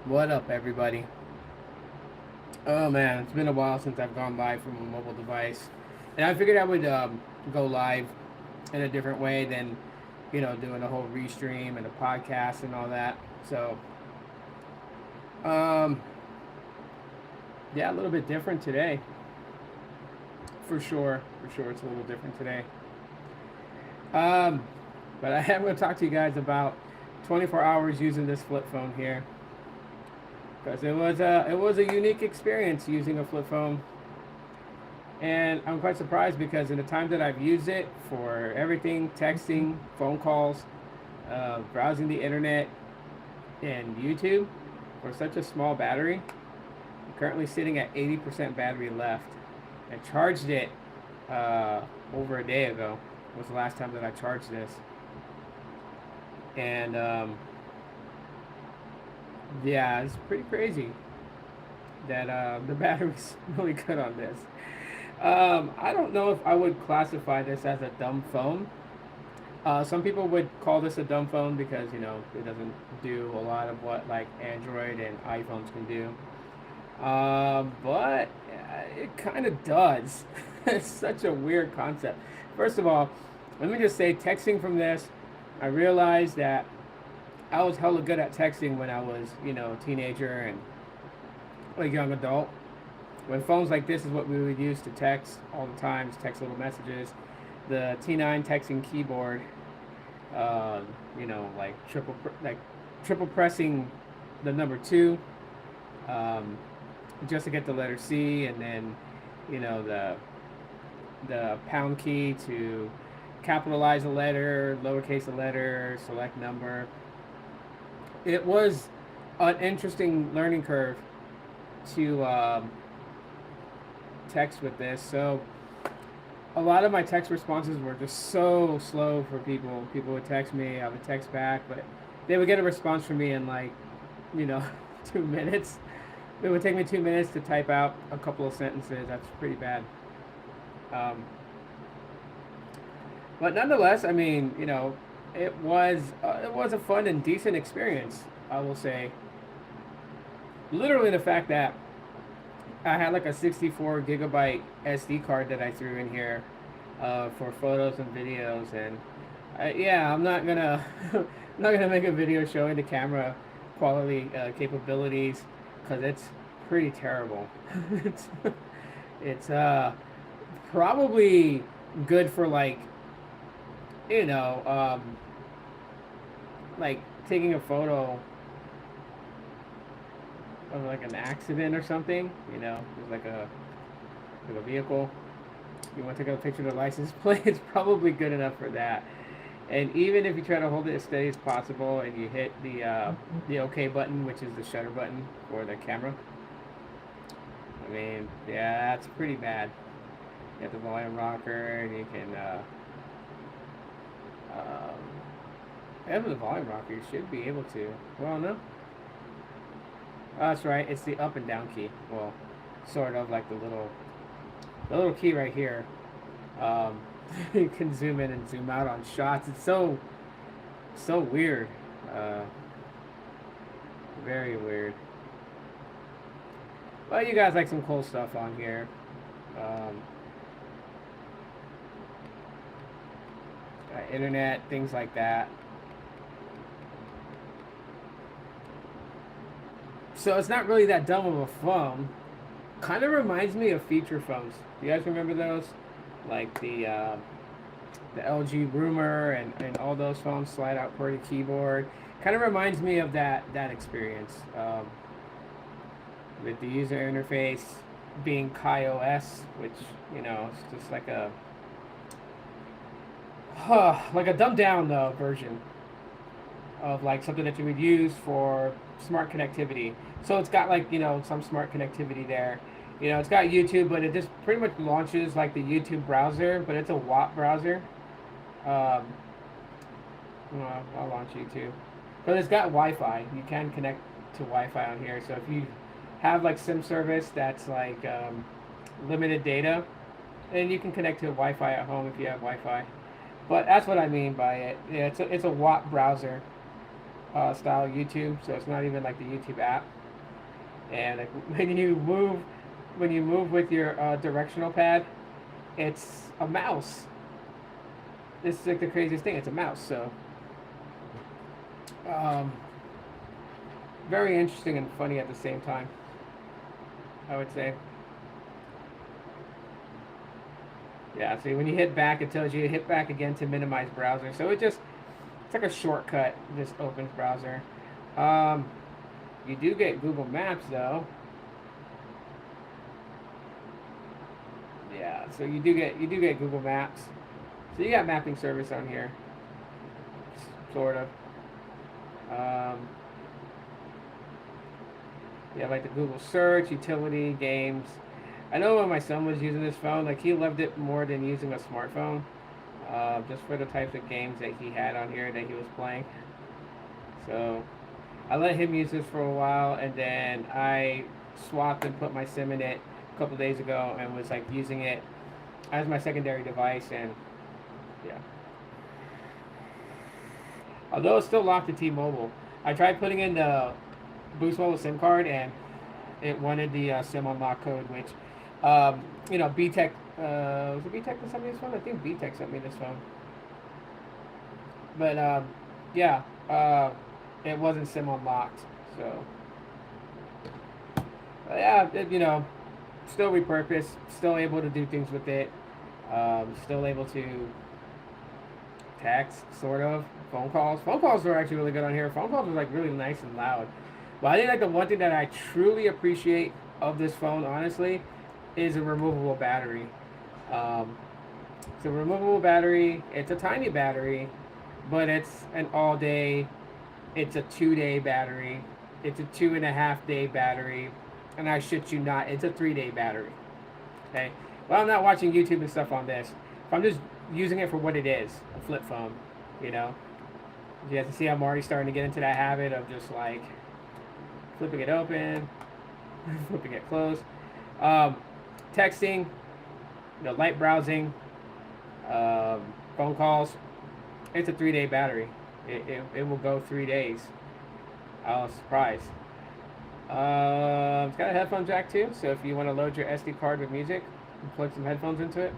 What up, everybody? Oh man, it's been a while since I've gone live from a mobile device, and I figured I would go live in a different way than, doing a whole restream and a podcast and all that. So, um, yeah, a little bit different today, for sure. For sure, it's a little different today. Um, but I am going to talk to you guys about 24 hours using this flip phone here, because it was a unique experience using a flip phone. And I'm quite surprised because in the time that I've used it for everything, texting, phone calls, browsing the internet, and YouTube, for such a small battery, I'm currently sitting at 80% battery left. I charged it over a day ago, was the last time that I charged this. And yeah, it's pretty crazy that the battery's really good on this. I don't know if I would classify this as a dumb phone. Some people would call this a dumb phone because it doesn't do a lot of what like Android and iPhones can do. But it kind of does. It's such a weird concept. First of all, let me just say, texting from this, I realized that I was hella good at texting when I was, a teenager and a young adult. When phones like this is what we would use to text all the time, to text little messages. The T9 texting keyboard, uh, like triple pressing the number two, um, just to get the letter C, and then the pound key to capitalize a letter, lowercase a letter, select number. It was an interesting learning curve to text with this. So a lot of my text responses were just so slow for people. People would text me, I would text back, but they would get a response from me in like, you know, 2 minutes. It would take me 2 minutes to type out a couple of sentences. That's pretty bad. Um, but nonetheless, I mean, it was a fun and decent experience. I will say, literally the fact that I had like a 64 gigabyte SD card that I threw in here for photos and videos, and yeah, I'm not gonna I'm not gonna make a video showing the camera quality capabilities because it's pretty terrible. it's it's probably good for like you know um, like taking a photo of like an accident or something. There's like a vehicle. You want to take a picture of the license plate. It's probably good enough for that. And even if you try to hold it as steady as possible and you hit the OK button, which is the shutter button for the camera, I mean, yeah, that's pretty bad. You have the volume rocker, and you can. Um, After the volume rocker, you should be able to. Well, no. That's right. It's the up and down key. Well, sort of like the little key right here. Um, you can zoom in and zoom out on shots. It's so weird. Uh, Very weird. But you guys like some cool stuff on here. Um, Internet, things like that. So it's not really that dumb of a phone. Kind of reminds me of feature phones. Do you guys remember those? Like the LG Rumor and all those phones, slide out QWERTY keyboard. Kind of reminds me of that experience, with the user interface being KaiOS, which it's just like a dumbed down version of like something that you would use for smart connectivity. So it's got like some smart connectivity there. It's got YouTube, but it just pretty much launches like the YouTube browser, but it's a WAP browser. Um, well, I'll launch YouTube, but it's got Wi-Fi. You can connect to Wi-Fi on here. So if you have like SIM service that's like limited data, then you can connect to Wi-Fi at home if you have Wi-Fi. But that's what I mean by it. Yeah, it's a WAP browser. style YouTube, so it's not even like the YouTube app. And like when you move with your directional pad, it's a mouse. This is like the craziest thing. It's a mouse. So um, very interesting and funny at the same time, I would say. Yeah, see, when you hit back, it tells you to hit back again to minimize browser. So it's like a shortcut. Just opens browser. You do get Google Maps though. Yeah, so you do get Google Maps. So you got mapping service on here, sort of. You have like the Google search, utility, games. I know when my son was using this phone, like he loved it more than using a smartphone, just for the types of games that he had on here that he was playing. So I let him use this for a while, and then I swapped and put my SIM in it a couple days ago, and was like using it as my secondary device, and yeah. Although it's still locked to T-Mobile, I tried putting in the Boost Mobile SIM card, and it wanted the SIM unlock code, which, BTech, was it BTech that sent me this phone? I think BTech sent me this phone. But, yeah, it wasn't SIM unlocked, so, yeah, still repurposed, still able to do things with it, still able to text, sort of, phone calls. Phone calls were actually really good on here. Phone calls were, like, really nice and loud. But I think, like, the one thing that I truly appreciate of this phone, honestly, is a removable battery. It's a removable battery. It's a tiny battery, but it's an all-day. It's a 2-day battery. It's a 2.5-day battery. And I shit you not, it's a 3-day battery. Okay? Well, I'm not watching YouTube and stuff on this. If I'm just using it for what it is, a flip phone, you know? You have to see I'm already starting to get into that habit of just, like, flipping it open, flipping it closed. Texting, light browsing, phone calls. It's a 3-day battery. It will go 3 days. I was surprised. It's got a headphone jack too, so if you want to load your SD card with music and plug some headphones into it,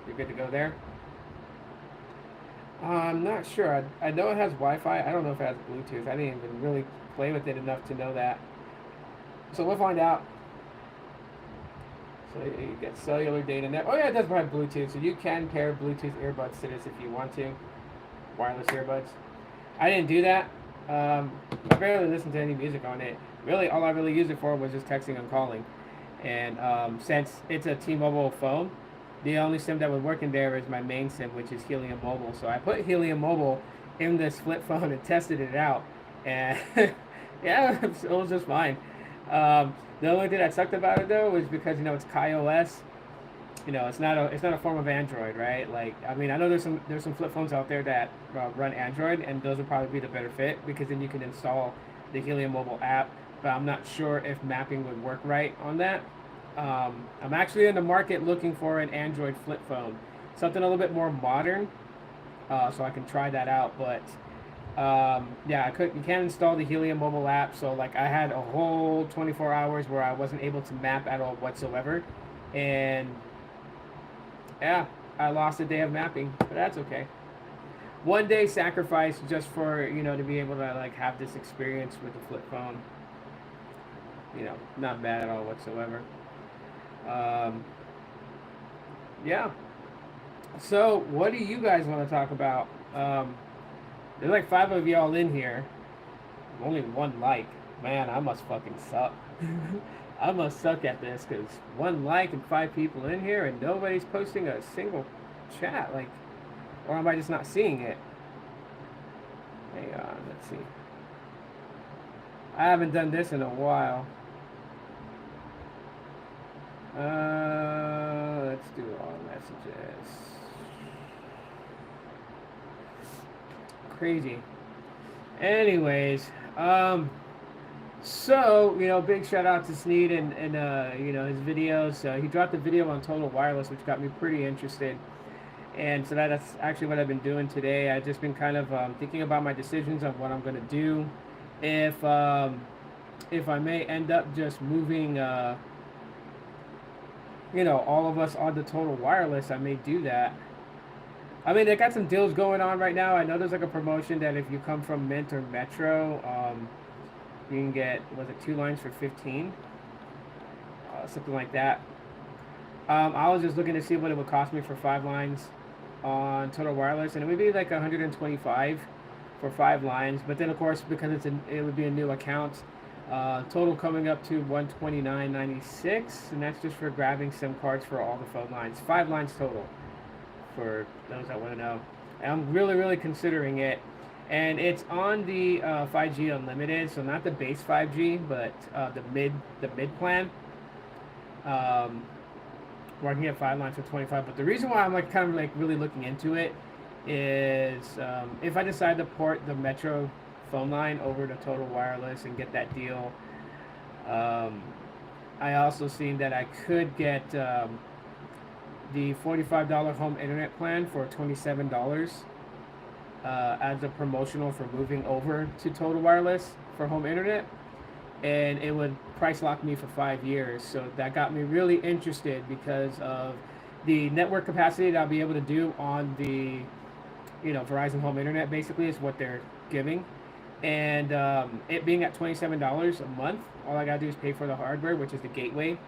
you're good to go there. I'm not sure. I know it has Wi-Fi. I don't know if it has Bluetooth. I didn't even really play with it enough to know that. So we'll find out. So you get cellular data net. Oh yeah, it does have Bluetooth, so you can pair Bluetooth earbuds to this if you want to. Wireless earbuds. I didn't do that. I barely listened to any music on it. Really, all I really used it for was just texting and calling. And since it's a T-Mobile phone, the only SIM that would work in there is my main SIM, which is Helium Mobile. So I put Helium Mobile in this flip phone and tested it out, and yeah, it was just fine. The only thing that sucked about it though was because it's KaiOS. It's not a form of Android, right? Like, I mean, I know there's some flip phones out there that run Android, and those would probably be the better fit because then you can install the Helium Mobile app. But I'm not sure if mapping would work right on that. I'm actually in the market looking for an Android flip phone, something a little bit more modern, so I can try that out. But yeah, you can't install the Helium mobile app, so like I had a whole 24 hours where I wasn't able to map at all whatsoever, and yeah, I lost a day of mapping, but that's okay. 1 day sacrifice just for to be able to like have this experience with the flip phone. Not bad at all whatsoever. Yeah. So, what do you guys want to talk about? There's like 5 of y'all in here. Only 1 like. Man, I must fucking suck. I must suck at this because 1 like and 5 people in here and nobody's posting a single chat. Like, or am I just not seeing it? Hang on, let's see. I haven't done this in a while. Let's do all messages. Crazy. Anyways, so big shout out to Sneed and his videos. He dropped a video on Total Wireless, which got me pretty interested. And so that's actually what I've been doing today. I've just been kind of thinking about my decisions on what I'm going to do. if I may end up just moving, all of us on the total wireless, I may do that. I mean, they got some deals going on right now. I know there's like a promotion that if you come from Mint or Metro, you can get, was it 2 lines for 15, something like that. I was just looking to see what it would cost me for 5 lines on total wireless, and it would be like 125 for 5 lines. But then, of course, because it would be a new account, total coming up to 129.96, and that's just for grabbing SIM cards for all the phone lines. 5 lines total for those that want to know. And I'm really, really considering it. And it's on the 5G Unlimited, so not the base 5G, but the mid plan. Where I can get 5 lines for 25. But the reason why I'm like kind of like really looking into it is if I decide to port the Metro phone line over to Total Wireless and get that deal. I also seen that I could get the $45 home internet plan for $27 as a promotional for moving over to Total Wireless for home internet, and it would price lock me for 5 years. So that got me really interested because of the network capacity that I'll be able to do on the Verizon home internet. Basically is what they're giving, and it being at $27 a month, all I gotta do is pay for the hardware, which is the gateway.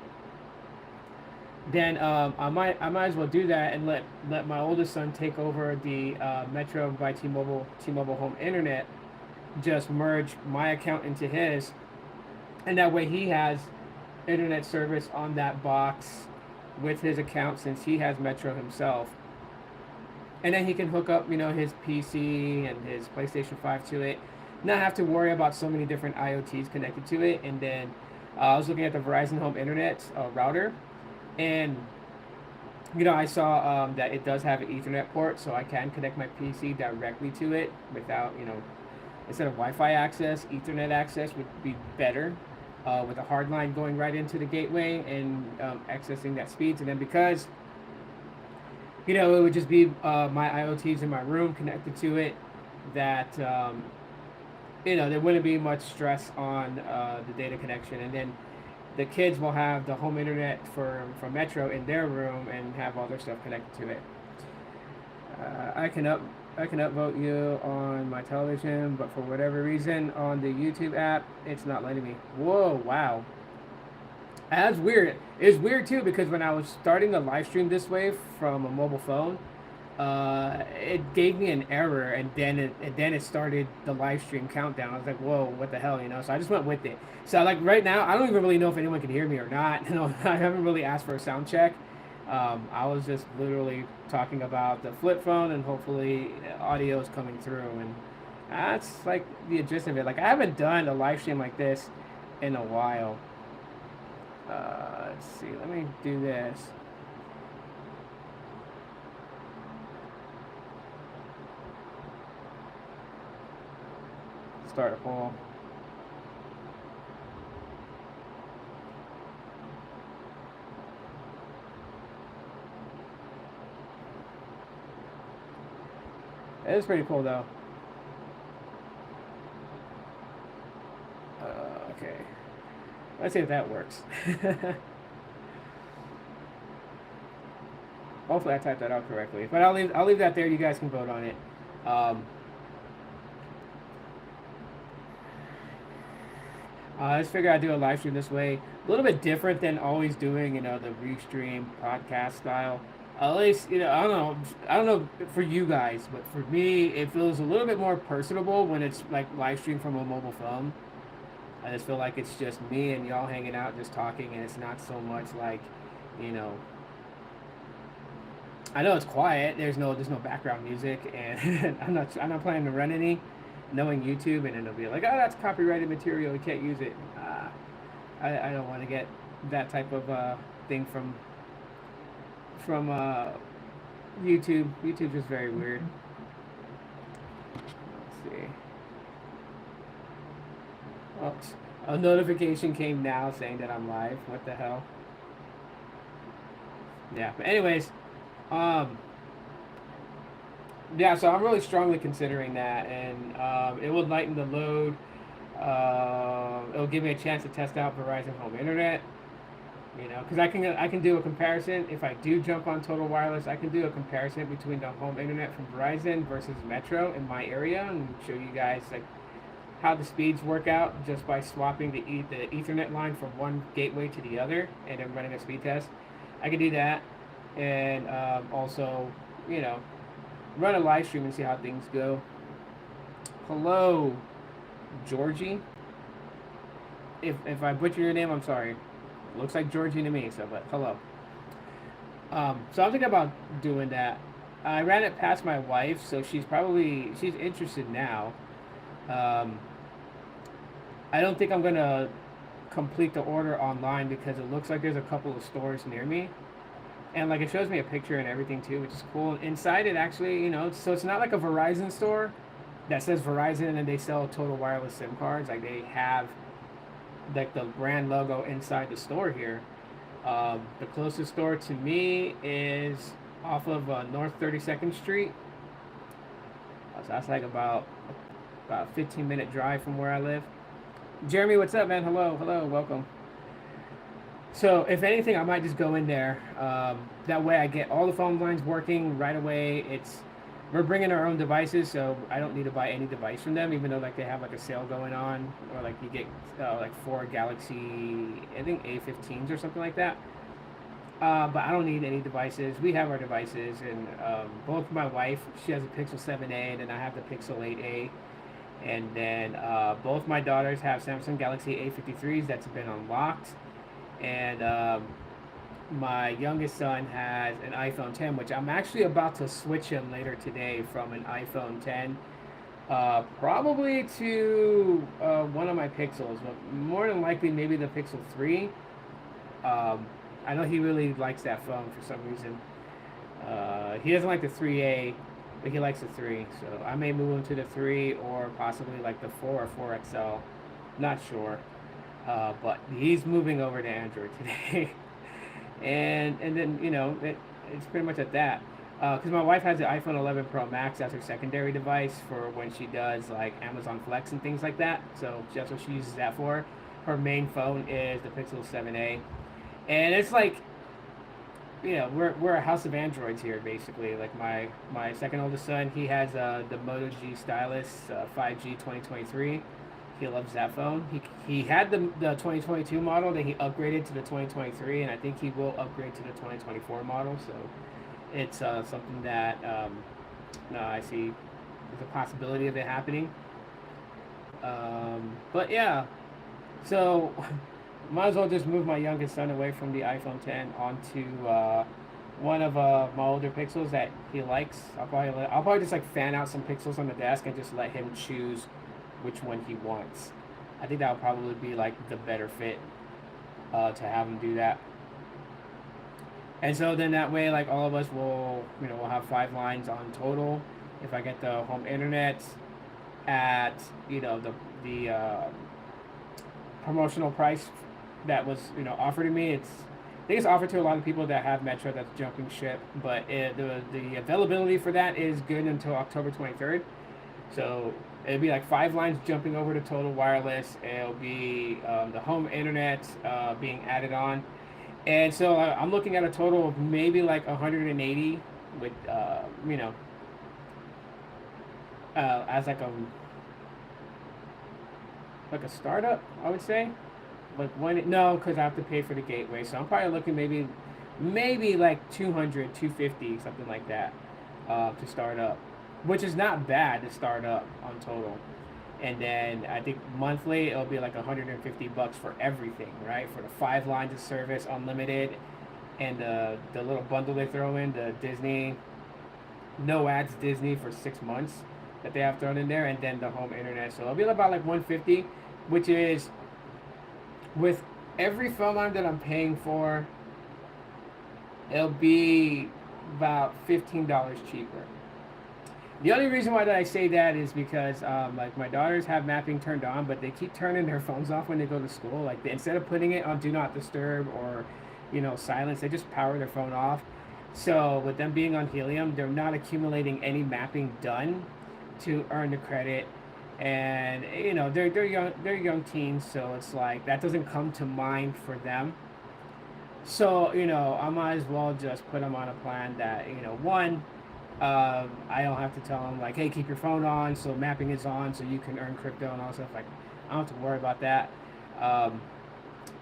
Then I might as well do that and let my oldest son take over the Metro by T-Mobile home internet. Just merge my account into his, and that way he has internet service on that box with his account since he has Metro himself. And then he can hook up, his PC and his PlayStation 5 to it. Not have to worry about so many different IoTs connected to it. And then I was looking at the Verizon Home Internet router, and I saw that it does have an Ethernet port, so I can connect my PC directly to it without, instead of Wi-Fi access, Ethernet access would be better. With a hard line going right into the gateway and accessing that speeds. And then because it would just be my IoTs in my room connected to it, that there wouldn't be much stress on the data connection. And then the kids will have the home internet from Metro in their room and have all their stuff connected to it. I can upvote you on my television, but for whatever reason on the YouTube app, it's not letting me. Whoa, wow. That's weird. It's weird too because when I was starting the live stream this way from a mobile phone, it gave me an error, and then it started the live stream countdown. I was like, whoa, what the hell, So I just went with it. So like right now, I don't even really know if anyone can hear me or not. I haven't really asked for a sound check. I was just literally talking about the flip phone, and hopefully audio is coming through, and that's like the gist of it. Like I haven't done a live stream like this in a while. Let's see. Let me do this. Start a poll. It is pretty cool though. Okay. Let's see if that works. Hopefully I typed that out correctly. But I'll leave that there. You guys can vote on it. I just figured I'd do a live stream this way. A little bit different than always doing, the restream podcast style. At least, I don't know for you guys, but for me, it feels a little bit more personable when it's like live stream from a mobile phone. I just feel like it's just me and y'all hanging out, just talking, and it's not so much like, I know it's quiet. There's no background music, and I'm not planning to run any, knowing YouTube, and then they'll be like, oh, that's copyrighted material, you can't use it. I don't want to get that type of thing from YouTube. YouTube's just very weird. Let's see. Oh, a notification came now saying that I'm live. What the hell? Yeah, but anyways, yeah, so I'm really strongly considering that, and it would lighten the load. It'll give me a chance to test out Verizon Home Internet. You know, because I can do a comparison. If I do jump on Total Wireless, I can do a comparison between the home internet from Verizon versus Metro in my area, and show you guys like how the speeds work out just by swapping the Ethernet line from one gateway to the other, and then running a speed test. I can do that, and also, you know, run a live stream and see how things go. Hello, Georgie. If I butcher your name, I'm sorry. Looks like Georgie to me, so, but hello. So I'm thinking about doing that. I ran it past my wife, so she's interested now. Um, I don't think I'm gonna complete the order online because it looks like there's a couple of stores near me, and like it shows me a picture and everything too, which is cool. Inside it actually, you know, so it's not like a Verizon store that says Verizon and then they sell Total Wireless SIM cards. Like they have like the brand logo inside the store here. The closest store to me is off of North 32nd Street. So that's like about a 15-minute drive from where I live. Jeremy, what's up, man? Hello, hello, welcome. So if anything, I might just go in there. That way I get all the phone lines working right away. We're bringing our own devices, so I don't need to buy any device from them, even though like they have like a sale going on, or like you get like 4 Galaxy, I think A15s or something like that. But I don't need any devices. We have our devices, and both my wife, she has a Pixel 7a, and then I have the Pixel 8a, and then both my daughters have Samsung Galaxy A53s that's been unlocked, and my youngest son has an iPhone 10, which I'm actually about to switch him later today from an iPhone 10, probably to one of my Pixels, but more than likely maybe the Pixel 3. I know he really likes that phone for some reason. He doesn't like the 3A, but he likes the 3, so I may move him to the 3 or possibly like the 4 or 4XL. Not sure. But he's moving over to Android today. and then, you know, it's pretty much at that. Because my wife has the iPhone 11 Pro Max as her secondary device for when she does like Amazon Flex and things like that. So that's what she uses that for. Her main phone is the Pixel 7a. And it's like, you know, we're a house of Androids here, basically. Like my second oldest son, he has the Moto G Stylus 5G 2023. He loves that phone. He had the 2022 model, then he upgraded to the 2023, and I think he will upgrade to the 2024 model. So it's something that I see there's a possibility of it happening. But yeah, so might as well just move my youngest son away from the iPhone 10 onto one of my older Pixels that he likes. I'll probably just like fan out some Pixels on the desk and just let him choose which one he wants. I think that would probably be like the better fit to have him do that. And so then that way, like all of us will, you know, we'll have 5 lines on total. If I get the home internet at, you know, the promotional price that was, you know, offered to me, I think it's offered to a lot of people that have Metro that's jumping ship, but the availability for that is good until October 23rd. So it'll be like 5 lines jumping over to Total Wireless. It'll be the home internet being added on. And so I'm looking at a total of maybe like 180 with, you know, as like a startup, I would say. Like no, because I have to pay for the gateway. So I'm probably looking maybe like 200, 250, something like that to start up, which is not bad to start up on total. And then I think monthly it'll be like $150 for everything, right? For the 5 lines of service, unlimited, and the little bundle they throw in, the Disney, no ads Disney for 6 months that they have thrown in there, and then the home internet. So it'll be about like 150, which is with every phone line that I'm paying for, it'll be about $15 cheaper. The only reason why that I say that is because like my daughters have mapping turned on, but they keep turning their phones off when they go to school. Like instead of putting it on do not disturb or, you know, silence, they just power their phone off. So with them being on Helium, they're not accumulating any mapping done to earn the credit. and they're young teens, so it's like that doesn't come to mind for them. So I might as well just put them on a plan that one, I don't have to tell them like, hey, keep your phone on, so mapping is on, so you can earn crypto and all stuff. Like, I don't have to worry about that. Um,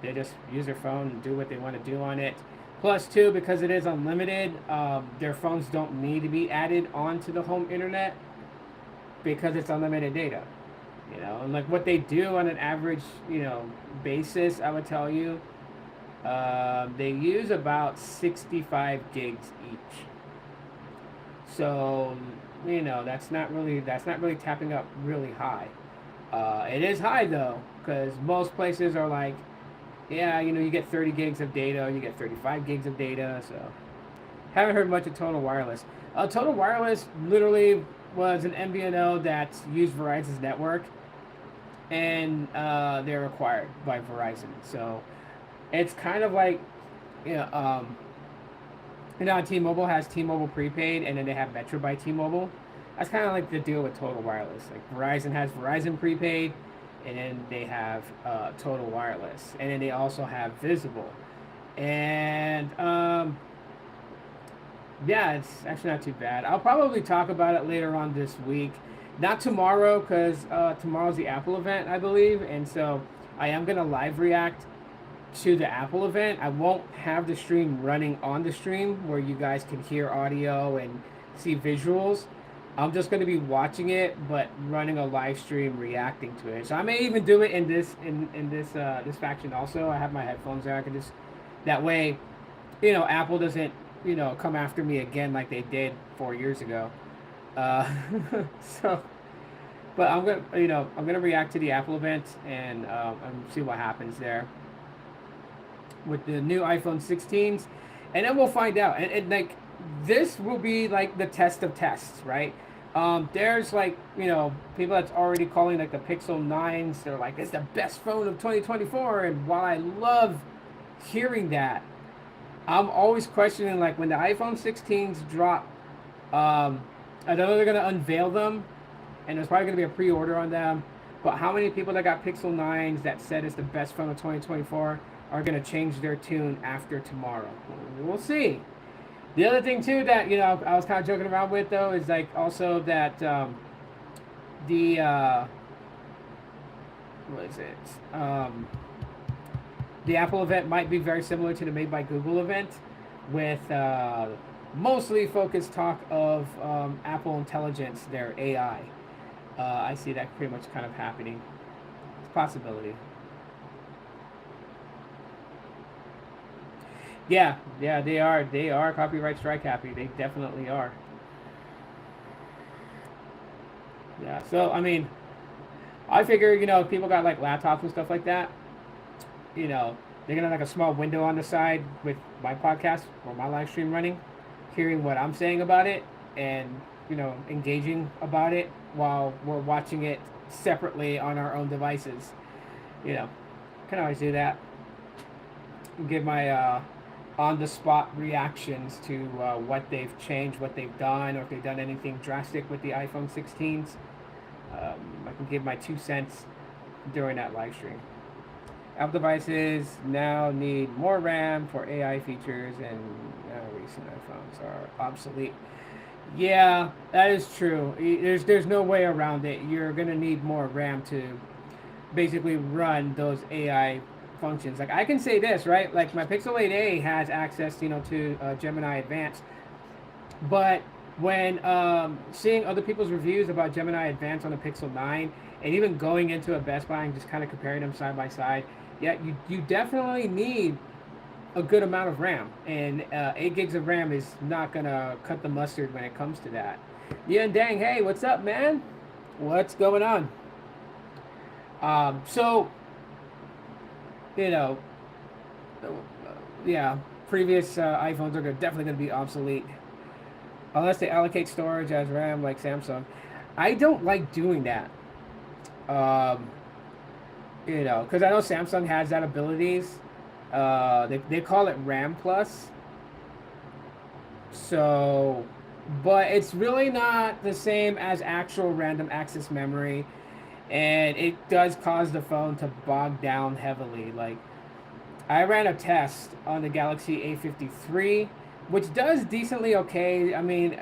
they just use their phone and do what they want to do on it. Plus, too, because it is unlimited, their phones don't need to be added onto the home internet because it's unlimited data. And like what they do on an average, basis, I would tell you, they use about 65 gigs each. So, that's not really tapping up really high. It is high though, because most places are like, yeah, you get 30 gigs of data, you get 35 gigs of data. So, haven't heard much of Total Wireless. Total Wireless literally was an MVNO that used Verizon's network, and they're acquired by Verizon. So, it's kind of like, you know, um, T-Mobile has T-Mobile prepaid, and then they have Metro by T-Mobile. That's kind of like the deal with Total Wireless. Like Verizon has Verizon prepaid, and then they have Total Wireless, and then they also have Visible. And yeah, it's actually not too bad. I'll probably talk about it later on this week, not tomorrow, because tomorrow's the Apple event, I believe, and so I am gonna live react to the Apple event. I won't have the stream running on the stream where you guys can hear audio and see visuals. I'm just going to be watching it, but running a live stream reacting to it. So I may even do it in this faction also. I have my headphones there. I can just that way, Apple doesn't come after me again like they did 4 years ago. Uh, so, but I'm gonna react to the Apple event and see what happens there with the new iPhone 16s, and then we'll find out. And like this will be like the test of tests, right? There's like people that's already calling like the Pixel 9s. They're like it's the best phone of 2024, and while I love hearing that, I'm always questioning like when the iPhone 16s drop. I know they're gonna unveil them, and there's probably gonna be a pre-order on them. But how many people that got Pixel 9s that said it's the best phone of 2024 are going to change their tune after tomorrow? We'll see. The other thing too that I was kind of joking around with though is like also that the what is it? The Apple event might be very similar to the Made by Google event, with mostly focused talk of Apple Intelligence, their AI. I see that pretty much kind of happening. It's a possibility. Yeah, yeah, they are. They are copyright strike happy. They definitely are. Yeah. So I mean, I figure if people got like laptops and stuff like that, they're gonna have like a small window on the side with my podcast or my live stream running, hearing what I'm saying about it, and engaging about it while we're watching it separately on our own devices. You know, can always do that. Give my on the spot reactions to what they've changed, what they've done, or if they've done anything drastic with the iPhone 16s. I can give my 2 cents during that live stream. Apple devices now need more RAM for AI features, and recent iPhones are obsolete. Yeah, that is true. There's no way around it. You're gonna need more RAM to basically run those AI functions. Like I can say this, right? Like my Pixel 8a has access, to Gemini Advanced, but when seeing other people's reviews about Gemini Advanced on the Pixel 9, and even going into a Best Buy and just kind of comparing them side by side, yeah, you definitely need a good amount of RAM, and 8 gigs of RAM is not gonna cut the mustard when it comes to that. Yeah, and dang, hey, what's up, man? What's going on? So you know, yeah, previous iPhones are definitely going to be obsolete unless they allocate storage as RAM like Samsung. I don't like doing that. Um, because I know Samsung has that abilities. They call it RAM Plus. So, but it's really not the same as actual random access memory. and it does cause the phone to bog down heavily. Like, I ran a test on the Galaxy A53, which does decently okay. I mean,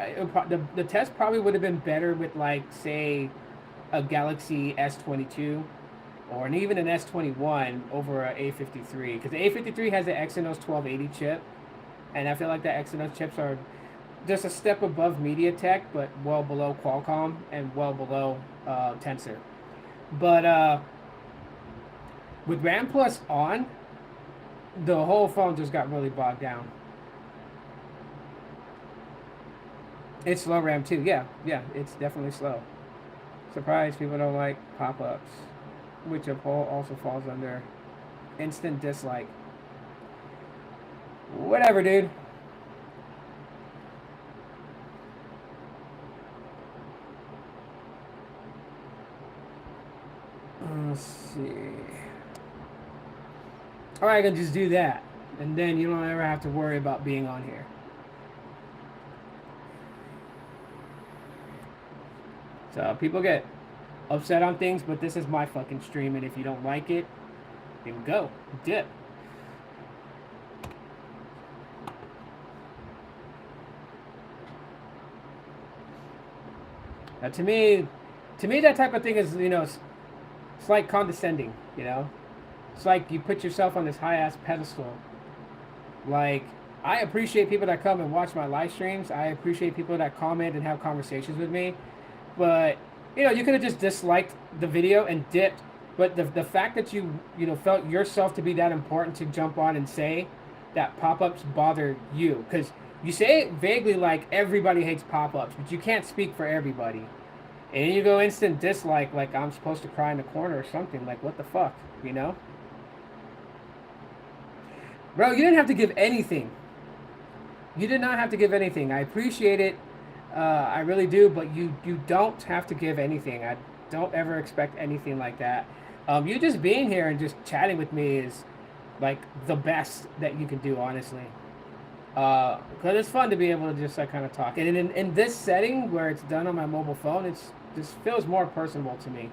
the test probably would have been better with, like, say, a Galaxy S22 or even an S21 over a A53, because the A53 has the Exynos 1280 chip, and I feel like the Exynos chips are just a step above MediaTek, but well below Qualcomm and well below Tensor. But with RAM Plus on, the whole phone just got really bogged down. It's slow RAM too. Yeah, yeah, it's definitely slow. Surprised people don't like pop-ups, which also falls under instant dislike. Whatever, dude. Let's see. Or I can just do that, and then you don't ever have to worry about being on here. So people get upset on things, but this is my fucking stream, and if you don't like it, then go dip. Now, to me, that type of thing is, it's like condescending. It's like you put yourself on this high ass pedestal. Like, I appreciate people that come and watch my live streams. I appreciate people that comment and have conversations with me. But you could have just disliked the video and dipped. But the fact that you felt yourself to be that important to jump on and say that pop-ups bother you, because you say it vaguely like everybody hates pop-ups, but you can't speak for everybody. And you go instant dislike like I'm supposed to cry in the corner or something. Like, what the fuck, Bro, you didn't have to give anything. You did not have to give anything. I appreciate it. I really do, but you don't have to give anything. I don't ever expect anything like that. You just being here and just chatting with me is like the best that you can do, honestly. Because it's fun to be able to just like kind of talk. And in this setting where it's done on my mobile phone, it's just feels more personable to me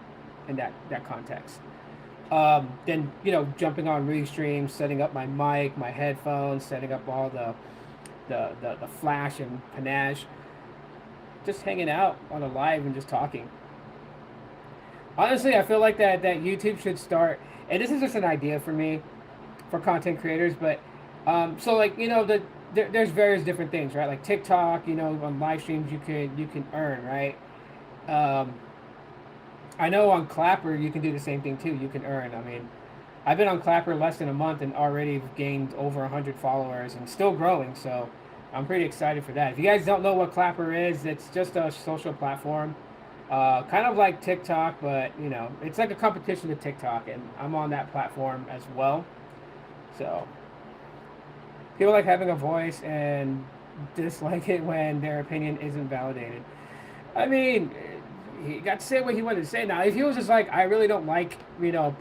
in that context. Than jumping on restream, setting up my mic, my headphones, setting up all the flash and panache, just hanging out on a live and just talking. Honestly, I feel like that YouTube should start, and this is just an idea for me, for content creators, but so like there's various different things, right? Like TikTok, on live streams you can earn, right? I know on Clapper you can do the same thing too. You can earn. I mean, I've been on Clapper less than a month and already gained over 100 followers and still growing. So I'm pretty excited for that. If you guys don't know what Clapper is, it's just a social platform, kind of like TikTok, but it's like a competition to TikTok, and I'm on that platform as well. So people like having a voice and dislike it when their opinion isn't validated. I mean, he got to say what he wanted to say. Now, if he was just like, I really don't like,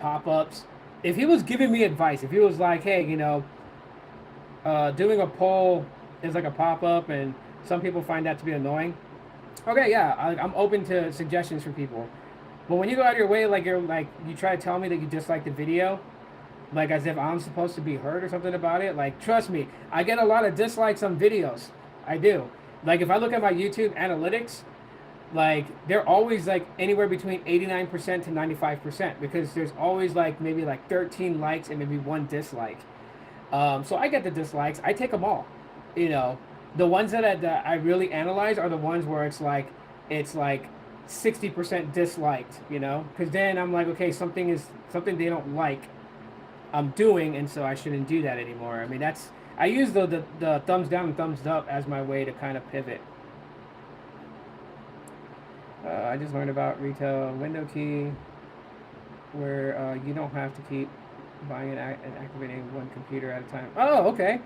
pop-ups. If he was giving me advice, if he was like, hey, doing a poll is like a pop-up and some people find that to be annoying. Okay, yeah, I'm open to suggestions for people. But when you go out of your way, like you try to tell me that you dislike the video, like as if I'm supposed to be heard or something about it, like, trust me, I get a lot of dislikes on videos. I do. Like, if I look at my YouTube analytics, like, they're always like anywhere between 89% to 95%, because there's always like maybe like 13 likes and maybe one dislike. So I get the dislikes. I take them all. The ones that I really analyze are the ones where it's like 60% disliked. Because then I'm like, okay, something they don't like I'm doing, and so I shouldn't do that anymore. I mean, I use the thumbs down and thumbs up as my way to kind of pivot. I just learned about retail window key, where you don't have to keep buying and activating one computer at a time. Oh, okay.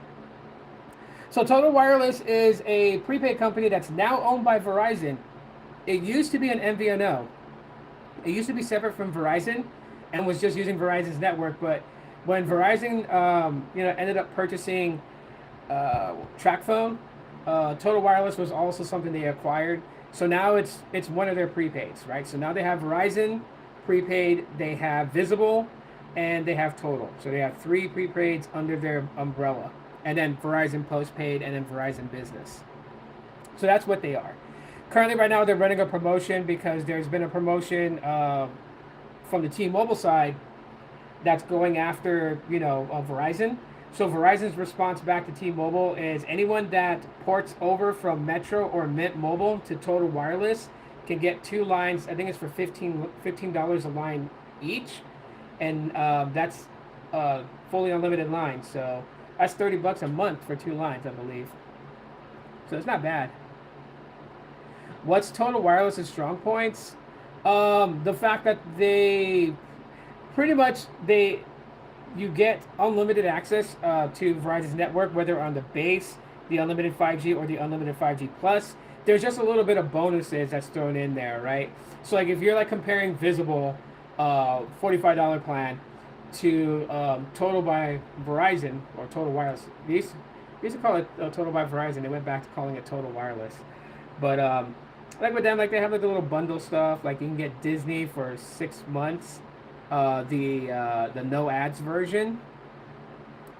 So Total Wireless is a prepaid company that's now owned by Verizon. It used to be an MVNO. It used to be separate from Verizon and was just using Verizon's network. But when Verizon, ended up purchasing TracFone, Total Wireless was also something they acquired. So now it's one of their prepaids, right? So now they have Verizon prepaid, they have Visible, and they have Total. So they have 3 prepaids under their umbrella. And then Verizon Postpaid, and then Verizon Business. So that's what they are. Currently, right now, they're running a promotion because there's been a promotion from the T-Mobile side that's going after, Verizon. So Verizon's response back to T-Mobile is anyone that ports over from Metro or Mint Mobile to Total Wireless can get 2 lines. I think it's for $15 a line each, and that's fully unlimited line. So that's $30 a month for 2 lines, I believe. So it's not bad. What's Total Wireless's strong points? The fact that they pretty much you get unlimited access to Verizon's network, whether on the base, the unlimited 5G, or the unlimited 5G plus. There's just a little bit of bonuses that's thrown in there, right? So like if you're like comparing Visible $45 plan to Total by Verizon or Total Wireless, they used to call it Total by Verizon. They went back to calling it Total Wireless, but like with them, like they have like the little bundle stuff. Like you can get Disney for 6 months. The no ads version,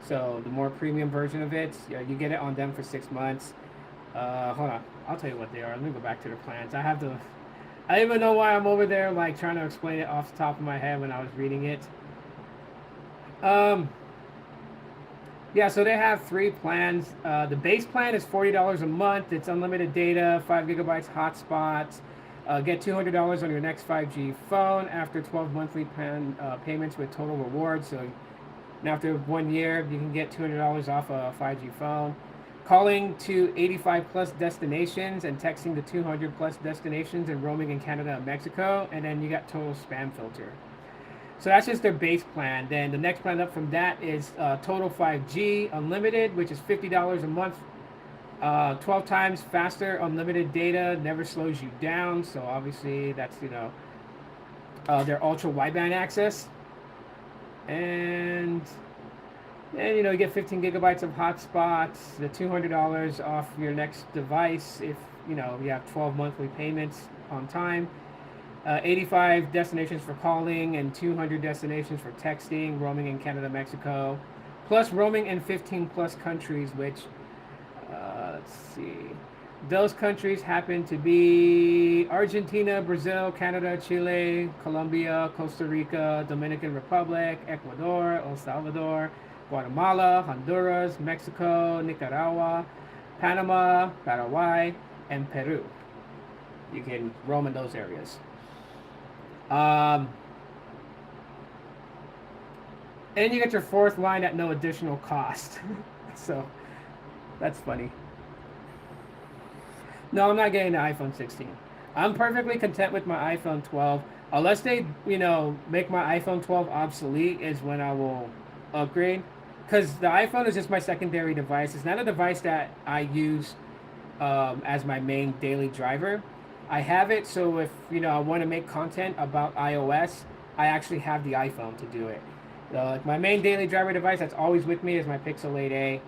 so the more premium version of it, you get it on them for 6 months. Hold on, I'll tell you what they are. Let me go back to the plans. I don't even know why I'm over there like trying to explain it off the top of my head when I was reading it. Yeah, so they have 3 plans. The base plan is $40 a month. It's unlimited data, 5 gigabytes hotspots. Get $200 on your next 5G phone after 12 monthly payments with Total Rewards. So after 1 year, you can get $200 off a 5G phone. Calling to 85 plus destinations and texting to 200 plus destinations and roaming in Canada and Mexico. And then you got Total Spam Filter. So that's just their base plan. Then the next plan up from that is Total 5G Unlimited, which is $50 a month. 12 times faster unlimited data, never slows you down. So obviously that's their ultra wideband access, and then you get 15 gigabytes of hotspots, the $200 off your next device if you have 12 monthly payments on time, 85 destinations for calling and 200 destinations for texting, roaming in Canada, Mexico, plus roaming in 15 plus countries, which let's see. Those countries happen to be Argentina, Brazil, Canada, Chile, Colombia, Costa Rica, Dominican Republic, Ecuador, El Salvador, Guatemala, Honduras, Mexico, Nicaragua, Panama, Paraguay, and Peru. You can roam in those areas. And you get your 4th line at no additional cost. So that's funny. No, I'm not getting the iPhone 16. I'm perfectly content with my iPhone 12. Unless they, make my iPhone 12 obsolete is when I will upgrade. Because the iPhone is just my secondary device. It's not a device that I use as my main daily driver. I have it so if, I want to make content about iOS, I actually have the iPhone to do it. Like my main daily driver device that's always with me is my Pixel 8a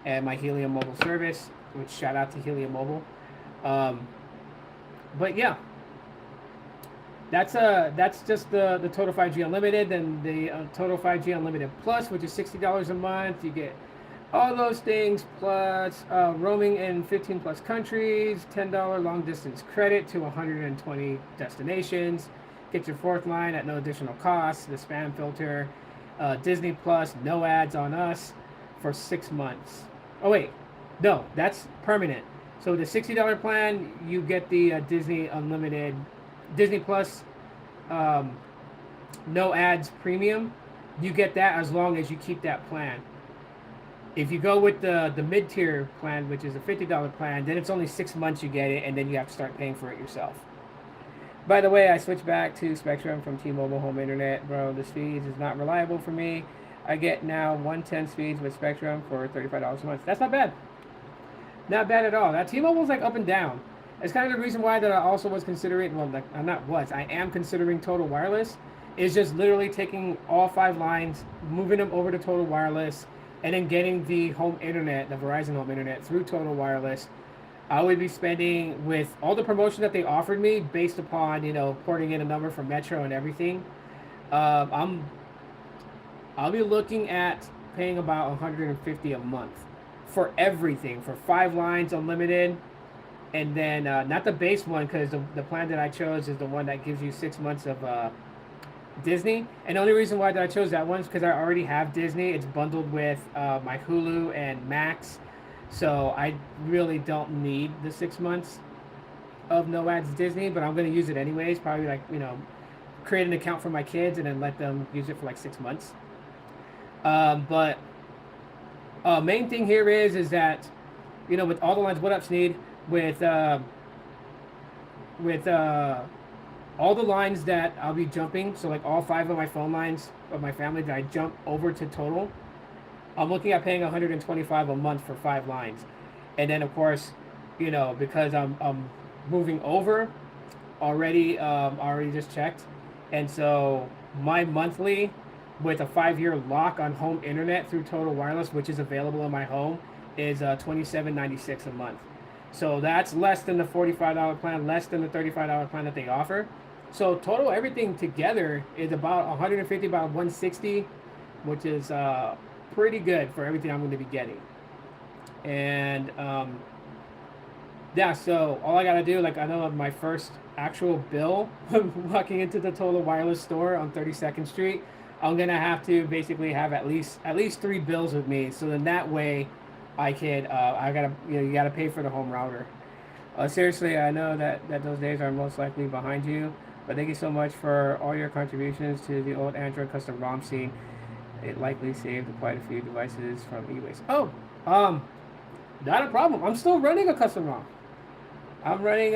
and my Helium mobile service, which shout out to Helium Mobile. But yeah, that's just the Total 5G Unlimited. Then the Total 5G Unlimited Plus, which is $60 a month. You get all those things plus roaming in 15 plus countries, $10 long distance credit to 120 destinations. Get your 4th line at no additional cost. The spam filter, Disney Plus, no ads on us for 6 months. Oh wait, no, that's permanent. So the $60 plan, you get the Disney Unlimited, Disney Plus, no ads premium. You get that as long as you keep that plan. If you go with the mid-tier plan, which is a $50 plan, then it's only 6 months you get it, and then you have to start paying for it yourself. By the way, I switched back to Spectrum from T-Mobile Home Internet. Bro, the speeds is not reliable for me. I get now 110 speeds with Spectrum for $35 a month. That's not bad. Not bad at all. That T-Mobile's like up and down. It's kind of the reason why that I also was considering, I am considering Total Wireless, is just literally taking all 5 lines, moving them over to Total Wireless, and then getting the home internet, the Verizon home internet, through Total Wireless. I would be spending, with all the promotion that they offered me based upon, you know, porting in a number from Metro and everything. I'm I'll be looking at paying about 150 a month for everything, for 5 lines unlimited, and then not the base one, because the plan that I chose is the one that gives you 6 months of Disney. And the only reason why that I chose that one is because I already have Disney. It's bundled with my Hulu and Max, so I really don't need the 6 months of no ads Disney. But I'm going to use it anyways. Probably, like, you know, create an account for my kids and then let them use it for like 6 months. But main thing here is that, you know, with all the lines, what up, Sneed, with all the lines that I'll be jumping, so like all 5 of my phone lines of my family that I jump over to total, I'm looking at paying 125 a month for 5 lines. And then of course, you know, because I'm moving over already, already just checked, and so my monthly, with a 5-year lock on home internet through Total Wireless, which is available in my home, is $27.96 a month. So that's less than the $45 plan, less than the $35 plan that they offer. So total everything together is about 150, about 160, which is pretty good for everything I'm going to be getting. And yeah, so all I gotta do, like, I know my first actual bill walking into the Total Wireless store on 32nd Street, I'm gonna have to basically have at least 3 bills with me. So then that way, I can I gotta, you know, you gotta pay for the home router. Seriously, I know that those days are most likely behind you, but thank you so much for all your contributions to the old Android custom ROM scene. It likely saved quite a few devices from e-waste. Oh, not a problem. I'm still running a custom ROM. I'm running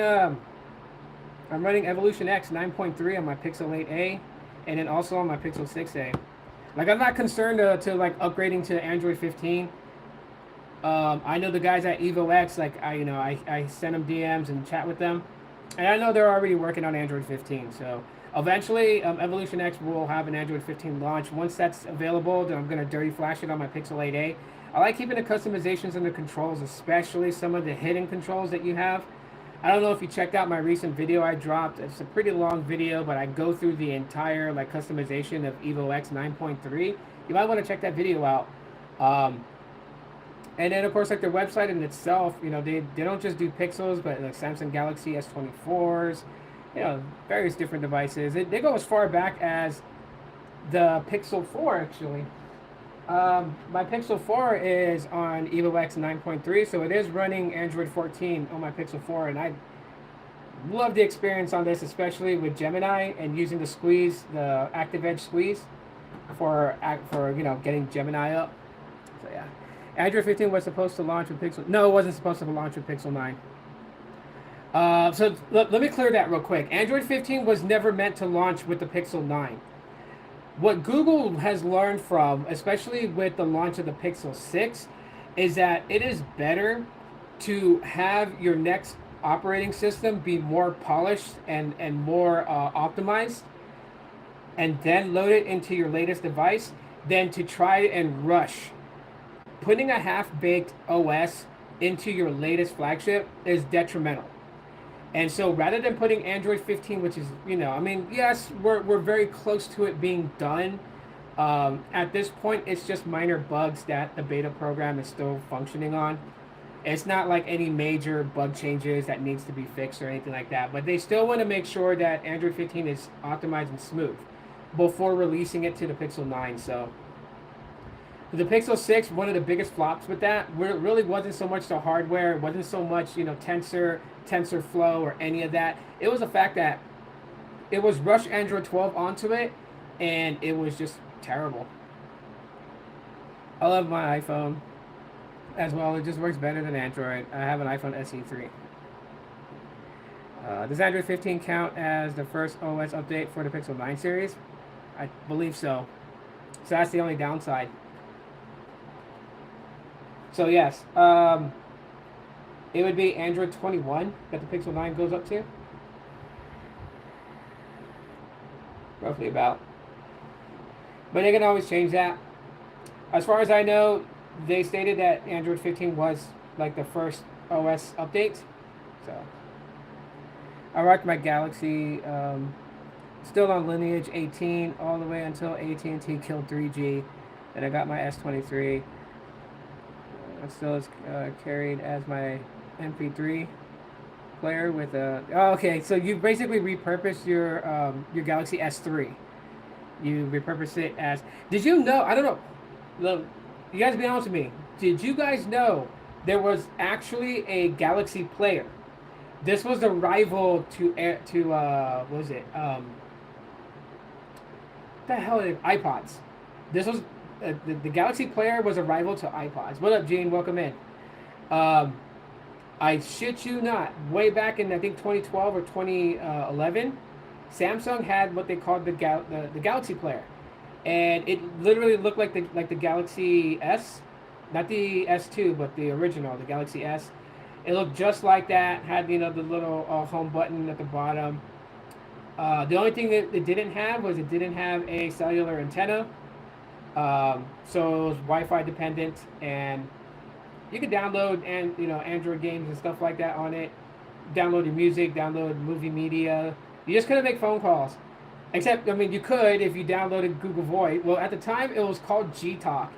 Evolution X 9.3 on my Pixel 8a, and then also on my Pixel 6a. Like, I'm not concerned to like upgrading to Android 15. I know the guys at EvoX, like, I send them DMs and chat with them, and I know they're already working on Android 15. So eventually, Evolution X will have an Android 15 launch. Once that's available, then I'm gonna dirty flash it on my Pixel 8a. I like keeping the customizations and the controls, especially some of the hidden controls that you have. I don't know if you checked out my recent video I dropped. It's a pretty long video, but I go through the entire, like, customization of EvoX 9.3. You might want to check that video out. And then of course, like, their website in itself, you know, they don't just do Pixels, but like Samsung Galaxy S24s, you know, various different devices. They go as far back as the Pixel 4 actually. My Pixel 4 is on EvoX 9.3, so it is running Android 14 on my Pixel 4, and I love the experience on this, especially with Gemini and using the squeeze, the Active Edge squeeze for you know, getting Gemini up. So yeah, Android 15 was supposed to launch with Pixel. No, it wasn't supposed to launch with Pixel 9. So let me clear that real quick. Android 15 was never meant to launch with the Pixel 9. What Google has learned from, especially with the launch of the Pixel 6, is that it is better to have your next operating system be more polished and more optimized, and then load it into your latest device, than to try and rush. Putting a half-baked OS into your latest flagship is detrimental. And so rather than putting Android 15, which is, you know, I mean, yes, we're very close to it being done. At this point, it's just minor bugs that the beta program is still functioning on. It's not like any major bug changes that needs to be fixed or anything like that. But they still want to make sure that Android 15 is optimized and smooth before releasing it to the Pixel 9. So the Pixel 6, one of the biggest flops with that, where it really wasn't so much the hardware, it wasn't so much, you know, TensorFlow or any of that. It was the fact that it was rushed Android 12 onto it, and it was just terrible. I love my iPhone as well. It just works better than Android. I have an iPhone SE 3. Does Android 15 count as the first OS update for the Pixel 9 series? I believe so. So that's the only downside. So yes, it would be Android 21 that the Pixel 9 goes up to. Roughly about. But they can always change that. As far as I know, they stated that Android 15 was like the first OS update. So I rocked my Galaxy, still on Lineage 18 all the way until AT&T killed 3G. Then I got my S23. It still is carried as my MP3 player with a. Oh, okay, so you basically repurposed your Galaxy S3. You repurpose it as. Did you know? I don't know. Look, you guys be honest with me. Did you guys know there was actually a Galaxy player? This was a rival to what was it? What the hell is it? iPods? This was the Galaxy player was a rival to iPods. What up, Gene? Welcome in. Um, I shit you not. Way back in I think 2012 or 2011, Samsung had what they called the Galaxy player, and it literally looked like the Galaxy S, not the S2, but the original, the Galaxy S. It looked just like that. Had the little home button at the bottom. The only thing that it didn't have was it didn't have a cellular antenna, so it was Wi-Fi dependent, and you could download Android games and stuff like that on it. Download your music, download movie media. You just couldn't make phone calls. Except, I mean, you could if you downloaded Google VoIP. Well, at the time, it was called Gtalk.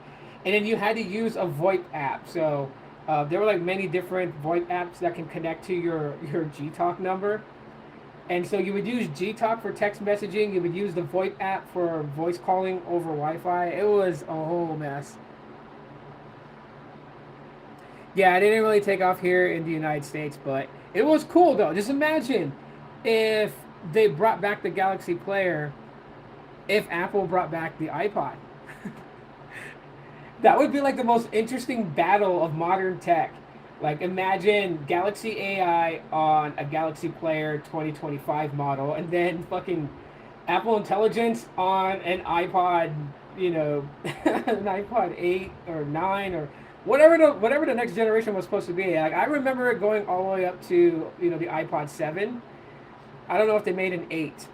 And then you had to use a VoIP app. So there were like many different VoIP apps that can connect to your Gtalk number. And so you would use Gtalk for text messaging. You would use the VoIP app for voice calling over Wi-Fi. It was a whole mess. Yeah, I didn't really take off here in the United States, but it was cool though. Just imagine if they brought back the Galaxy Player, if Apple brought back the iPod. That would be like the most interesting battle of modern tech. Like imagine Galaxy AI on a Galaxy Player 2025 model, and then fucking Apple Intelligence on an iPod, an iPod 8 or 9 or whatever the next generation was supposed to be. Like I remember it going all the way up to the iPod 7. I don't know if they made an 8.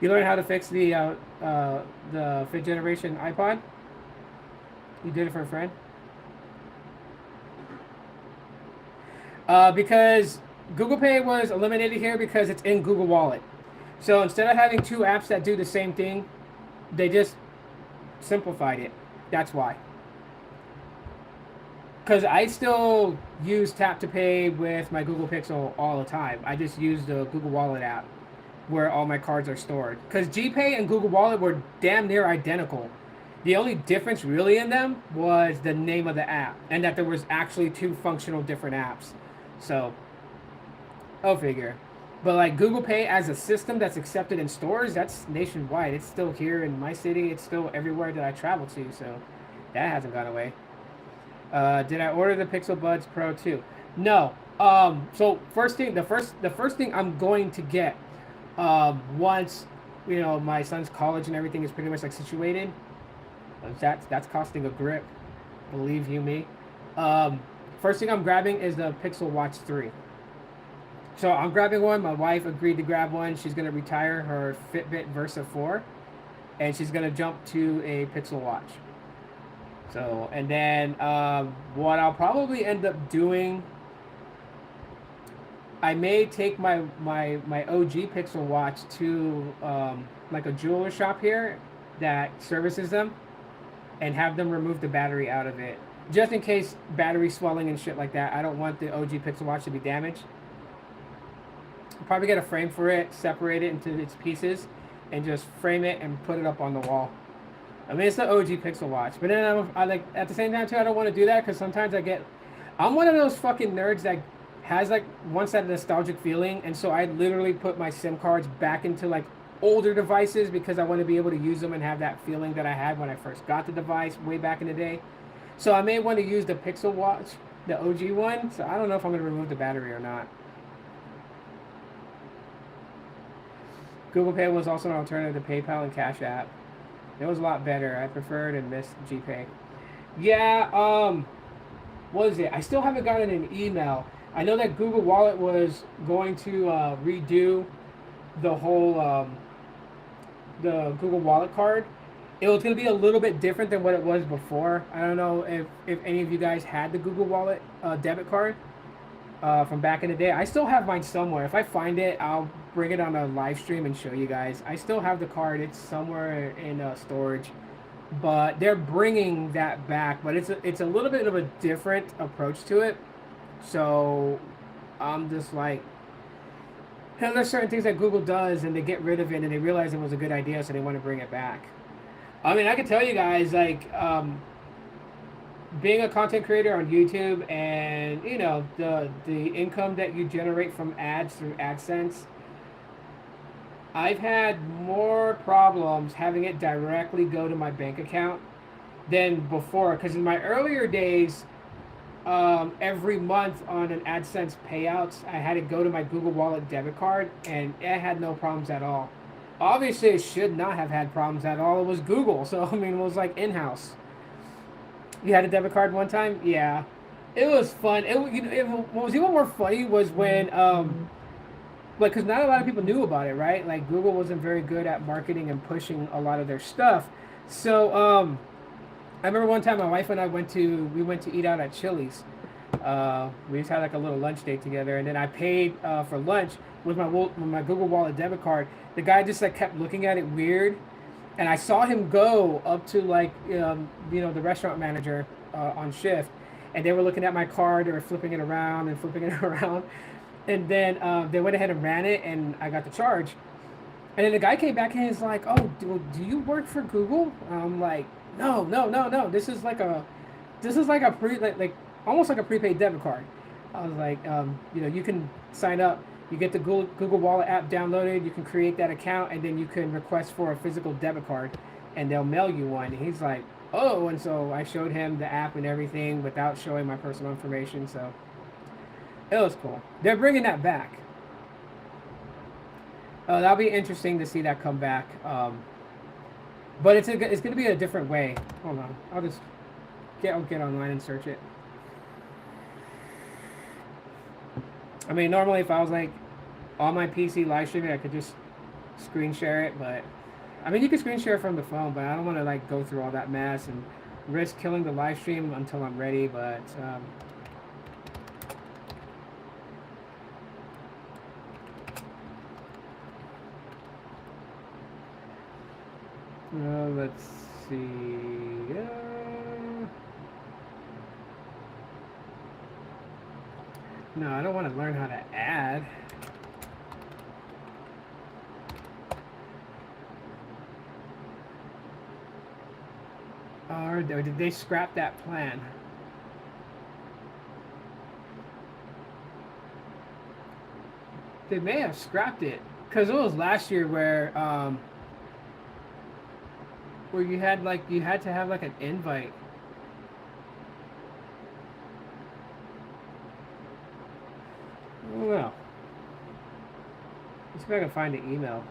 You learned how to fix the 5th generation iPod? You did it for a friend? Because Google Pay was eliminated here because it's in Google Wallet. So instead of having two apps that do the same thing, they just simplified it. That's why. Because I still use Tap to Pay with my Google Pixel all the time. I just use the Google Wallet app where all my cards are stored. Because GPay and Google Wallet were damn near identical. The only difference really in them was the name of the app, and that there was actually two functional different apps. So, I'll figure. But like Google Pay as a system that's accepted in stores, that's nationwide. It's still here in my city. It's still everywhere that I travel to. So, that hasn't gone away. Did I order the Pixel Buds Pro 2? No. So the first thing I'm going to get once my son's college and everything is pretty much like situated. That's costing a grip, believe you me. First thing I'm grabbing is the Pixel Watch 3. So I'm grabbing one. My wife agreed to grab one. She's gonna retire her Fitbit Versa 4, and she's gonna jump to a Pixel Watch. So, and then what I'll probably end up doing, I may take my OG Pixel Watch to like a jeweler shop here that services them, and have them remove the battery out of it, just in case battery swelling and shit like that. I don't want the OG Pixel Watch to be damaged. I'll probably get a frame for it, separate it into its pieces, and just frame it and put it up on the wall. I mean, it's the OG Pixel Watch, but then I like at the same time too. I don't want to do that because sometimes I'm one of those fucking nerds that has like wants that nostalgic feeling, and so I literally put my SIM cards back into like older devices because I want to be able to use them and have that feeling that I had when I first got the device way back in the day. So I may want to use the Pixel Watch, the OG one. So I don't know if I'm going to remove the battery or not. Google Pay was also an alternative to PayPal and Cash App. It was a lot better. I preferred and missed GPay. Yeah, what is it? I still haven't gotten an email. I know that Google Wallet was going to redo the whole the Google Wallet card, It was going to be a little bit different than what it was before. I don't know if any of you guys had the Google Wallet debit card from back in the day. I still have mine somewhere. If I find it, I'll bring it on a live stream and show you guys. I still have the card. It's somewhere in storage. But they're bringing that back. But it's a little bit of a different approach to it. So I'm just like, there's certain things that Google does and they get rid of it and they realize it was a good idea, so they want to bring it back. I mean, I can tell you guys, like, being a content creator on YouTube and, you know, the income that you generate from ads through AdSense, I've had more problems having it directly go to my bank account than before. Because in my earlier days, every month on an AdSense payouts, I had to go to my Google Wallet debit card, and it had no problems at all. Obviously, it should not have had problems at all. It was Google, so I mean, it was like in-house. You had a debit card one time, yeah. It was fun. What was even more funny was when, like, because not a lot of people knew about it, right? Like, Google wasn't very good at marketing and pushing a lot of their stuff. So, I remember one time my wife and I went to eat out at Chili's. We just had like a little lunch date together, and then I paid for lunch with my Google Wallet debit card. The guy just like kept looking at it weird, and I saw him go up to like the restaurant manager on shift, and they were looking at my card. They were flipping it around and flipping it around, and then they went ahead and ran it, and I got the charge. And then the guy came back and he's like, "Oh, do you work for Google?" I'm like, "No, no, no, no. This is like a like almost like a prepaid debit card." I was like, you can sign up. You get the Google Wallet app downloaded. You can create that account, and then you can request for a physical debit card, and they'll mail you one." And he's like, "Oh," and so I showed him the app and everything without showing my personal information. So it was cool. They're bringing that back. That'll be interesting to see that come back. But it's going to be a different way. Hold on, I'll just get online and search it. I mean, normally if I was like on my PC live streaming, I could just screen share it. But I mean, you can screen share from the phone, but I don't want to like go through all that mess and risk killing the live stream until I'm ready. But let's see. No, I don't want to learn how to add. Or did they scrap that plan? They may have scrapped it, because it was last year where you had to have like an invite. Well, let's see if I can find the email.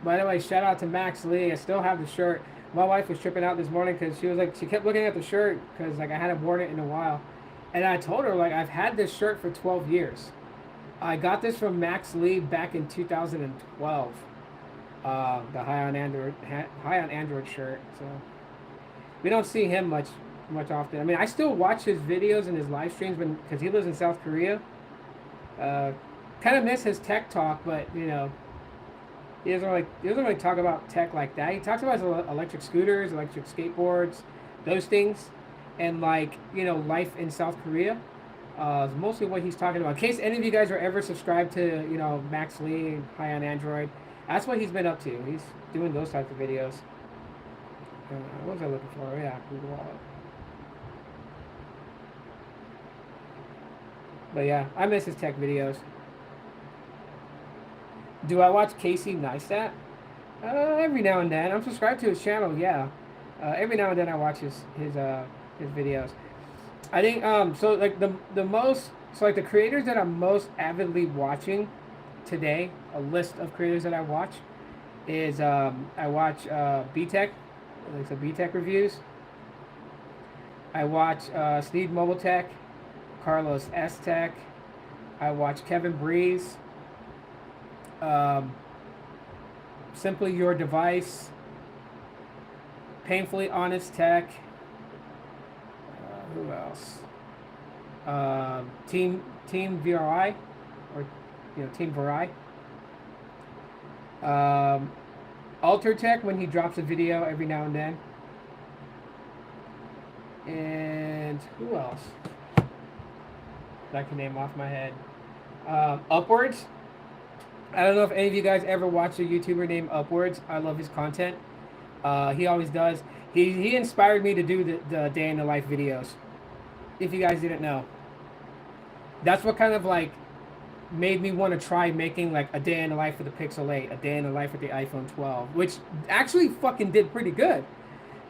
By the way, shout out to Max Lee. I still have the shirt. My wife was tripping out this morning because she kept looking at the shirt because like I hadn't worn it in a while, and I told her like I've had this shirt for 12 years. I got this from Max Lee back in 2012. The High on Android shirt. So we don't see him much often. I mean, I still watch his videos and his live streams because he lives in South Korea. Kind of miss his tech talk, but he doesn't really talk about tech like that. He talks about his electric scooters, electric skateboards, those things, and life in South Korea. Is mostly what he's talking about. In case any of you guys are ever subscribed to Max Lee, High on Android, that's what he's been up to. He's doing those types of videos. What was I looking for? Yeah, Google Wallet. But yeah, I miss his tech videos. Do I watch Casey Neistat? Every now and then. I'm subscribed to his channel. Yeah, every now and then I watch his videos. I think so like the creators that I'm most avidly watching today, a list of creators that I watch is I watch BTech, like some BTech reviews. I watch Sneed Mobile Tech, Carlos S Tech. I watch Kevin Breeze, um, Simply Your Device, Painfully Honest Tech. Who else? Team VRI, or Team VRI. Alter Tech when he drops a video every now and then. And who else? That I can name off my head. Upwards. I don't know if any of you guys ever watched a YouTuber named Upwards. I love his content. He always does. He inspired me to do the day in the life videos. If you guys didn't know, that's what kind of like made me want to try making like a day in the life with the Pixel 8, a day in the life with the iPhone 12, which actually fucking did pretty good.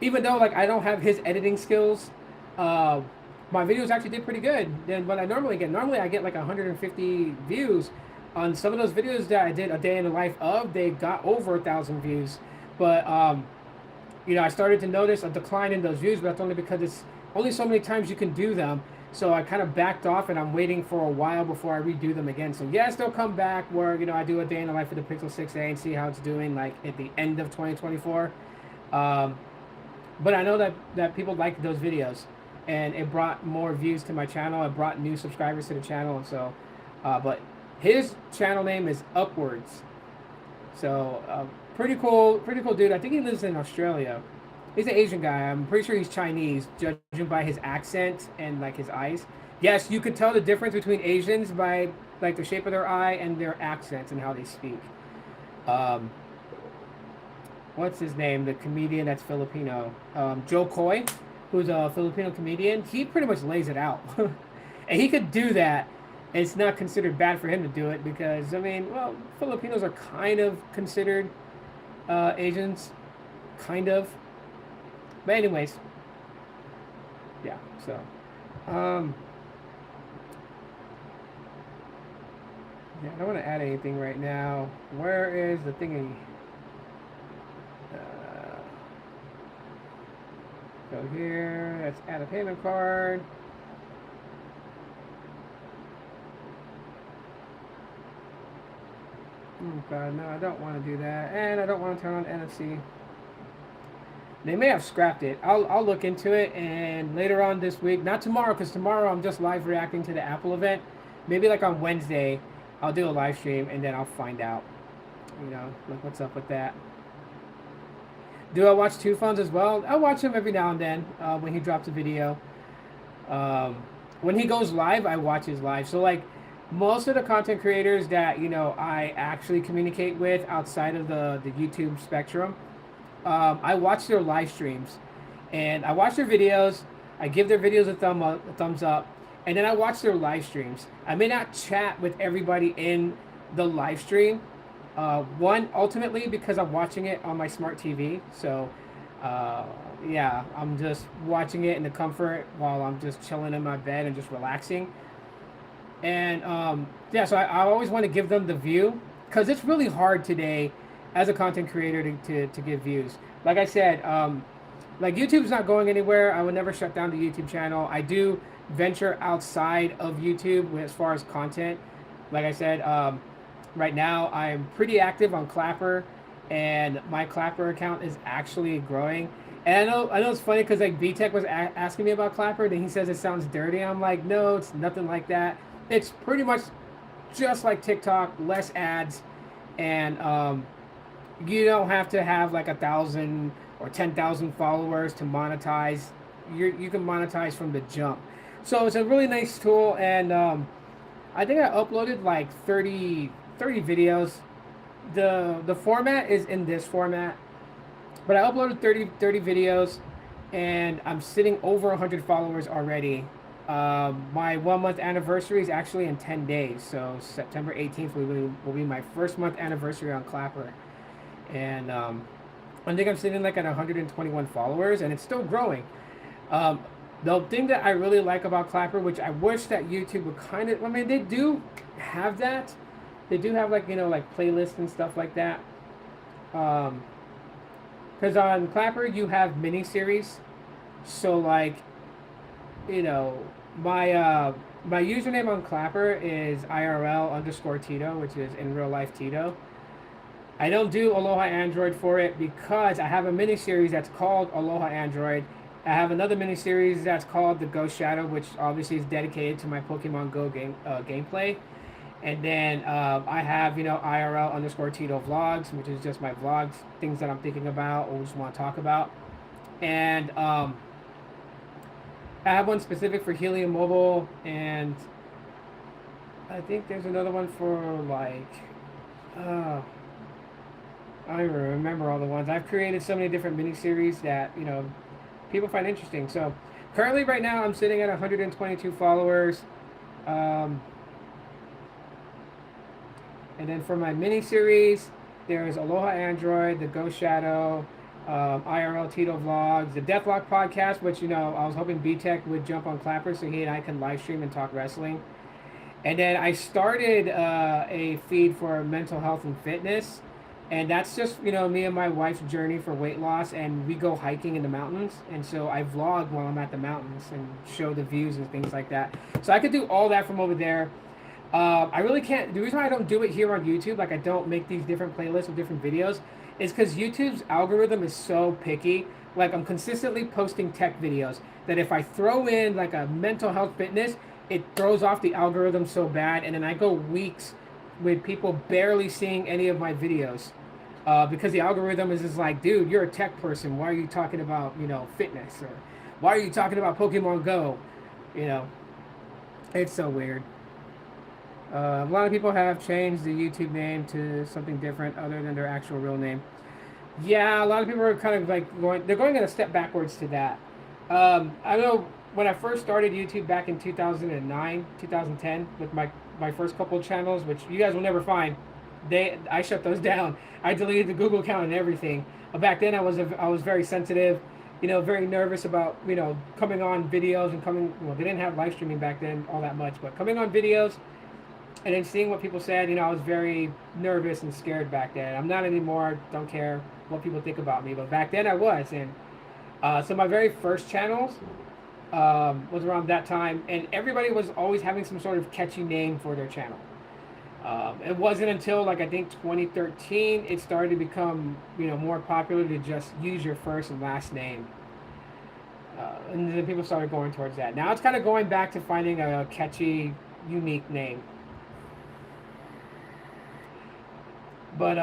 Even though like I don't have his editing skills, my videos actually did pretty good than what I normally get. Normally I get like 150 views. On some of those videos that I did a day in the life of, they got over 1,000 views. But I started to notice a decline in those views, but that's only because it's only so many times you can do them. So I kind of backed off, and I'm waiting for a while before I redo them again. So yes, they'll come back where I do a day in the life of the Pixel 6a and see how it's doing like at the end of 2024. But I know that people like those videos, and it brought more views to my channel. It brought new subscribers to the channel, and so, but his channel name is Upwards. So pretty cool dude. I think he lives in Australia. He's an Asian guy. I'm pretty sure he's Chinese, judging by his accent and like his eyes. Yes, you could tell the difference between Asians by like the shape of their eye and their accents and how they speak. What's his name? The comedian that's Filipino, Joe Coy, who's a Filipino comedian. He pretty much lays it out, and he could do that. It's not considered bad for him to do it because, I mean, well, Filipinos are kind of considered Asians, kind of. But anyways, yeah, so. Yeah, I don't want to add anything right now. Where is the thingy? Go here, let's add a payment card. Oh god, no, I don't want to do that. And I don't want to turn on NFC. They may have scrapped it. I'll look into it, and later on this week, not tomorrow, because tomorrow I'm just live reacting to the Apple event. Maybe like on Wednesday, I'll do a live stream, and then I'll find out, like what's up with that. Do I watch Two Phones as well? I watch him every now and then when he drops a video. When he goes live, I watch his live. So like most of the content creators that I actually communicate with outside of the YouTube spectrum, I watch their live streams, and I watch their videos. I give their videos a thumbs up, and then I watch their live streams. I may not chat with everybody in the live stream. One, ultimately, because I'm watching it on my smart TV. So, yeah, I'm just watching it in the comfort while I'm just chilling in my bed and just relaxing. And, yeah, so I always want to give them the view, because it's really hard today as a content creator to give views. Like I said, like YouTube's not going anywhere. I would never shut down the YouTube channel. I do venture outside of YouTube as far as content. Like I said, right now I'm pretty active on Clapper, and my Clapper account is actually growing. And I know it's funny because like B-Tech was asking me about Clapper, and he says it sounds dirty. I'm like, no, it's nothing like that. It's pretty much just like TikTok, less ads, and you don't have to have like 1,000 or 10,000 followers to monetize. You can monetize from the jump. So it's a really nice tool, and I think I uploaded like 30 videos. The format is in this format, but I uploaded 30 videos, and I'm sitting over 100 followers already. My 1 month anniversary is actually in 10 days, so September 18th will be my first month anniversary on Clapper, and I think I'm sitting like at 121 followers, and it's still growing. The thing that I really like about Clapper, which I wish that YouTube would kind of, I mean, they do have that. They do have like, like playlists and stuff like that. Because on Clapper, you have mini-series. So like, you know, my username on Clapper is IRL_Tito, which is in real life Tito. I don't do Aloha Android for it because I have a mini series that's called Aloha Android. I have another mini series that's called The Ghost Shadow, which obviously is dedicated to my Pokemon Go gameplay. And then I have, IRL_Tito vlogs, which is just my vlogs, things that I'm thinking about or just want to talk about. And I have one specific for Helium Mobile, and I think there's another one for like, uh, I don't even remember all the ones. I've created so many different miniseries that people find interesting. So currently, right now, I'm sitting at 122 followers. Um, and then for my miniseries, there's Aloha Android, The Ghost Shadow, IRL Tito Vlogs, the Deathlock Podcast, which I was hoping B-Tech would jump on Clapper so he and I can live stream and talk wrestling. And then I started a feed for mental health and fitness. And that's just, me and my wife's journey for weight loss. And we go hiking in the mountains. And so I vlog while I'm at the mountains and show the views and things like that. So I could do all that from over there. I really can't. The reason why I don't do it here on YouTube, like I don't make these different playlists with different videos, is because YouTube's algorithm is so picky. Like I'm consistently posting tech videos that if I throw in like a mental health fitness, it throws off the algorithm so bad. And then I go weeks with people barely seeing any of my videos. Because the algorithm is just like, dude, you're a tech person. Why are you talking about, fitness? Or why are you talking about Pokemon Go? It's so weird. A lot of people have changed the YouTube name to something different other than their actual real name. Yeah, a lot of people are kind of like they're going a step backwards to that. I know when I first started YouTube back in 2009, 2010, with my first couple of channels, which you guys will never find, I shut those down. I deleted the Google account and everything. Back then, I was very sensitive, very nervous about coming on videos and coming. Well, they didn't have live streaming back then all that much, but coming on videos and then seeing what people said, I was very nervous and scared back then. I'm not anymore. Don't care what people think about me, but back then I was. And so my very first channels was around that time, and everybody was always having some sort of catchy name for their channel. It wasn't until like I think 2013 it started to become more popular to just use your first and last name, and then people started going towards that. Now it's kind of going back to finding a catchy, unique name. But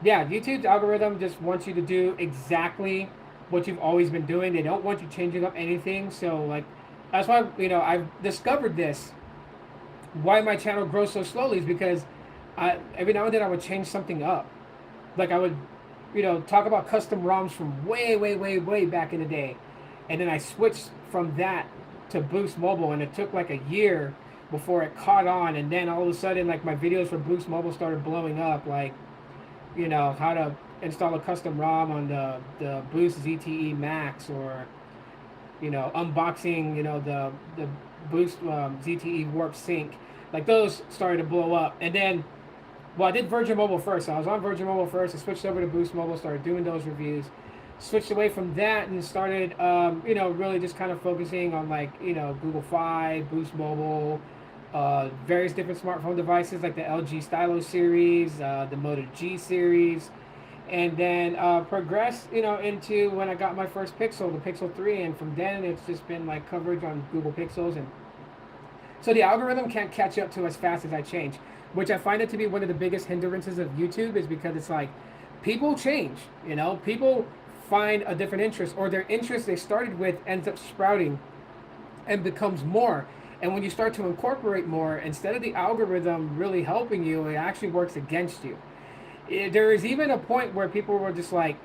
yeah, YouTube's algorithm just wants you to do exactly what you've always been doing. They don't want you changing up anything. So like that's why I've discovered this. Why my channel grows so slowly is because every now and then I would change something up. Like I would talk about custom ROMs from way back in the day, and then I switched from that to Boost Mobile, and it took like a year before it caught on. And then all of a sudden, like my videos for Boost Mobile started blowing up, like how to install a custom ROM on the Boost ZTE Max, or unboxing the Boost ZTE Warp Sync. Like those started to blow up. And then I did Virgin Mobile first. So I was on Virgin Mobile first. I switched over to Boost Mobile, started doing those reviews, switched away from that, and started really just kind of focusing on like Google Fi, Boost Mobile, various different smartphone devices like the LG Stylo series, the Moto G series, and then progressed into when I got my first Pixel, the Pixel 3, and from then it's just been like coverage on Google Pixels. And so the algorithm can't catch up to as fast as I change, which I find it to be one of the biggest hindrances of YouTube, is because it's like people change, people find a different interest, or their interest they started with ends up sprouting and becomes more. And when you start to incorporate more, instead of the algorithm really helping you, it actually works against you. There is even a point where people were just like,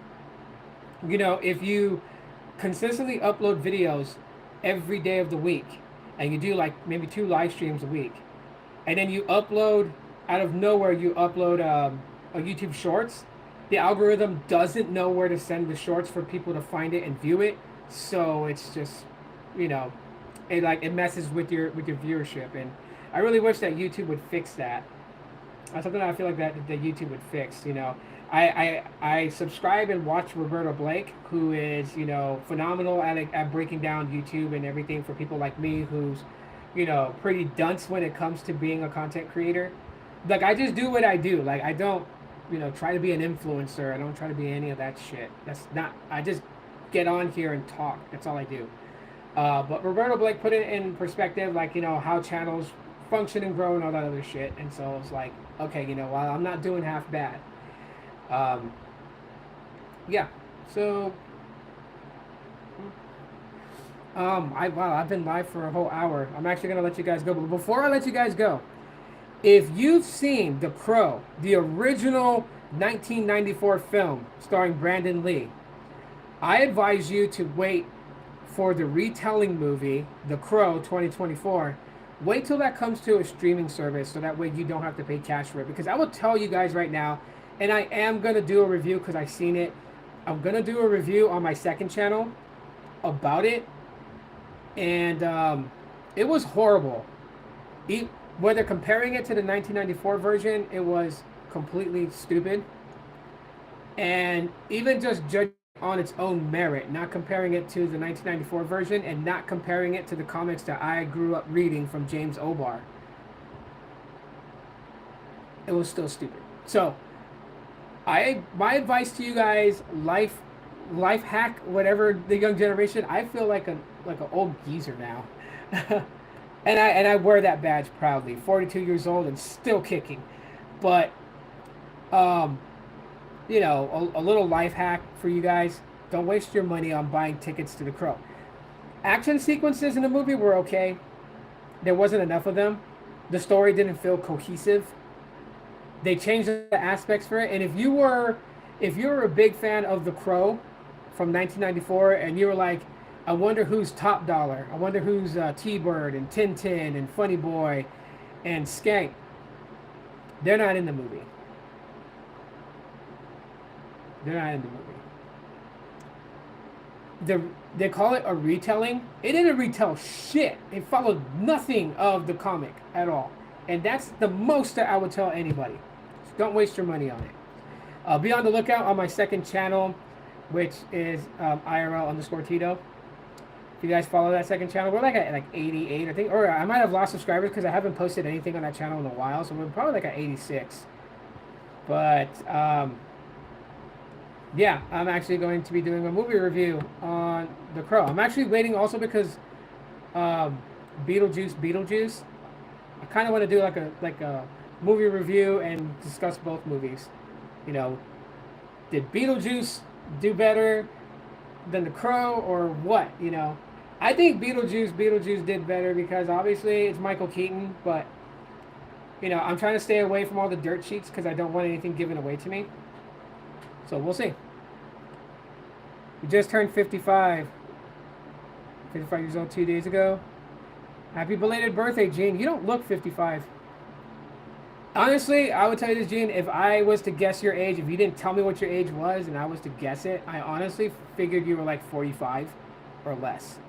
if you consistently upload videos every day of the week, and you do like maybe 2 live streams a week, and then you upload out of nowhere, you upload a YouTube Shorts, the algorithm doesn't know where to send the shorts for people to find it and view it. So it's just, it messes with your viewership. And I really wish that YouTube would fix that. That's something I feel like that YouTube would fix. I subscribe and watch Roberto Blake, who is, phenomenal at breaking down YouTube and everything for people like me, who's, pretty dunce when it comes to being a content creator. Like, I just do what I do. Like, I don't, try to be an influencer. I don't try to be any of that shit. That's not. I just get on here and talk. That's all I do. But Roberto Blake put it in perspective, like, how channels function and grow and all that other shit. And so it's like, okay, while I'm not doing half bad. Um, yeah. So, I've been live for a whole hour. I'm actually gonna let you guys go, but before I let you guys go, if you've seen The Crow, the original 1994 film starring Brandon Lee, I advise you to wait for the retelling movie, The Crow 2024. Wait till that comes to a streaming service so that way you don't have to pay cash for it. Because I will tell you guys right now, and I am going to do a review because I've seen it. I'm going to do a review on my second channel about it. And it was horrible. Whether comparing it to the 1994 version, it was completely stupid. And even just judging on its own merit, not comparing it to the 1994 version and not comparing it to the comics that I grew up reading from James O'Barr, it was still stupid. So, my advice to you guys, life hack, whatever the young generation, I feel like an old geezer now. and I wear that badge proudly. 42 years old and still kicking. But a little life hack for you guys. Don't waste your money on buying tickets to The Crow. Action sequences in the movie were okay. There wasn't enough of them. The story didn't feel cohesive. They changed the aspects for it. And if you were a big fan of The Crow from 1994 and you were like, I wonder who's Top Dollar, I wonder who's T-Bird and Tintin and Funny Boy and Skank, they're not in the movie. They're not in the movie. They call it a retelling. It didn't retell shit. It followed nothing of the comic at all. And that's the most that I would tell anybody. So don't waste your money on it. Be on the lookout on my second channel, which is IRL_Tito. If you guys follow that second channel, we're at 88, I think. Or I might have lost subscribers because I haven't posted anything on that channel in a while. So we're probably at 86. But yeah, I'm actually going to be doing a movie review on The Crow. I'm actually waiting also because Beetlejuice. I kind of want to do like a movie review and discuss both movies. Did Beetlejuice do better than The Crow or what? I think Beetlejuice did better because obviously it's Michael Keaton, but I'm trying to stay away from all the dirt sheets because I don't want anything given away to me. So we'll see. We just turned 55. 55 years old 2 days ago. Happy belated birthday, Gene. You don't look 55. Honestly, I would tell you this, Gene. If I was to guess your age, if you didn't tell me what your age was and I was to guess it, I honestly figured you were like 45 or less.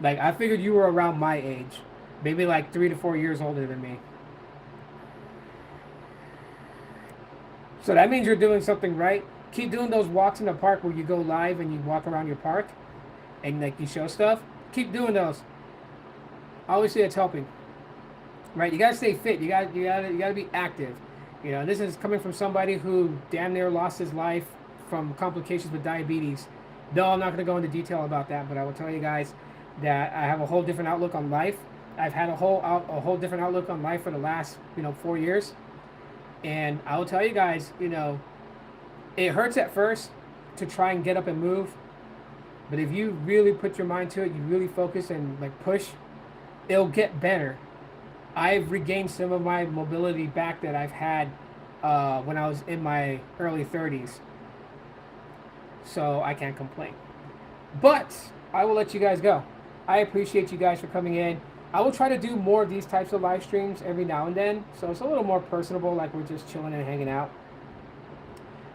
Like, I figured you were around my age. Maybe like 3 to 4 years older than me. So that means you're doing something right. Keep doing those walks in the park where you go live and you walk around your park and like you show stuff. Keep doing those. Obviously, it's helping. Right? You gotta stay fit. You gotta be active. This is coming from somebody who damn near lost his life from complications with diabetes. No, I'm not gonna go into detail about that, but I will tell you guys that I have a whole different outlook on life. I've had a whole different outlook on life for the last 4 years. And I will tell you guys, it hurts at first to try and get up and move. But if you really put your mind to it, you really focus and like push, it'll get better. I've regained some of my mobility back that I've had when I was in my early 30s. So I can't complain. But I will let you guys go. I appreciate you guys for coming in. I will try to do more of these types of live streams every now and then. So it's a little more personable, like we're just chilling and hanging out.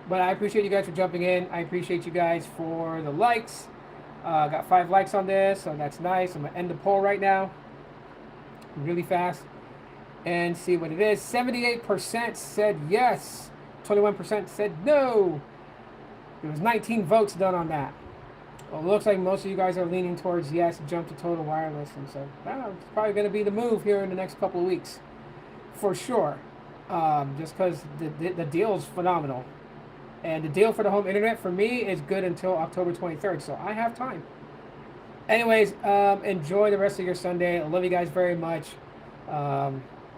But I appreciate you guys for jumping in. I appreciate you guys for the likes. Got 5 likes on this, so that's nice. I'm going to end the poll right now really fast and see what it is. 78% said yes. 21% said no. There was 19 votes done on that. Well, it looks like most of you guys are leaning towards yes, jump to total wireless, and so it's probably going to be the move here in the next couple of weeks, for sure. Just because the deal is phenomenal, and the deal for the home internet for me is good until October 23rd, so I have time. Anyways, enjoy the rest of your Sunday. I love you guys very much. Yeah,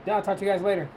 I'll talk to you guys later.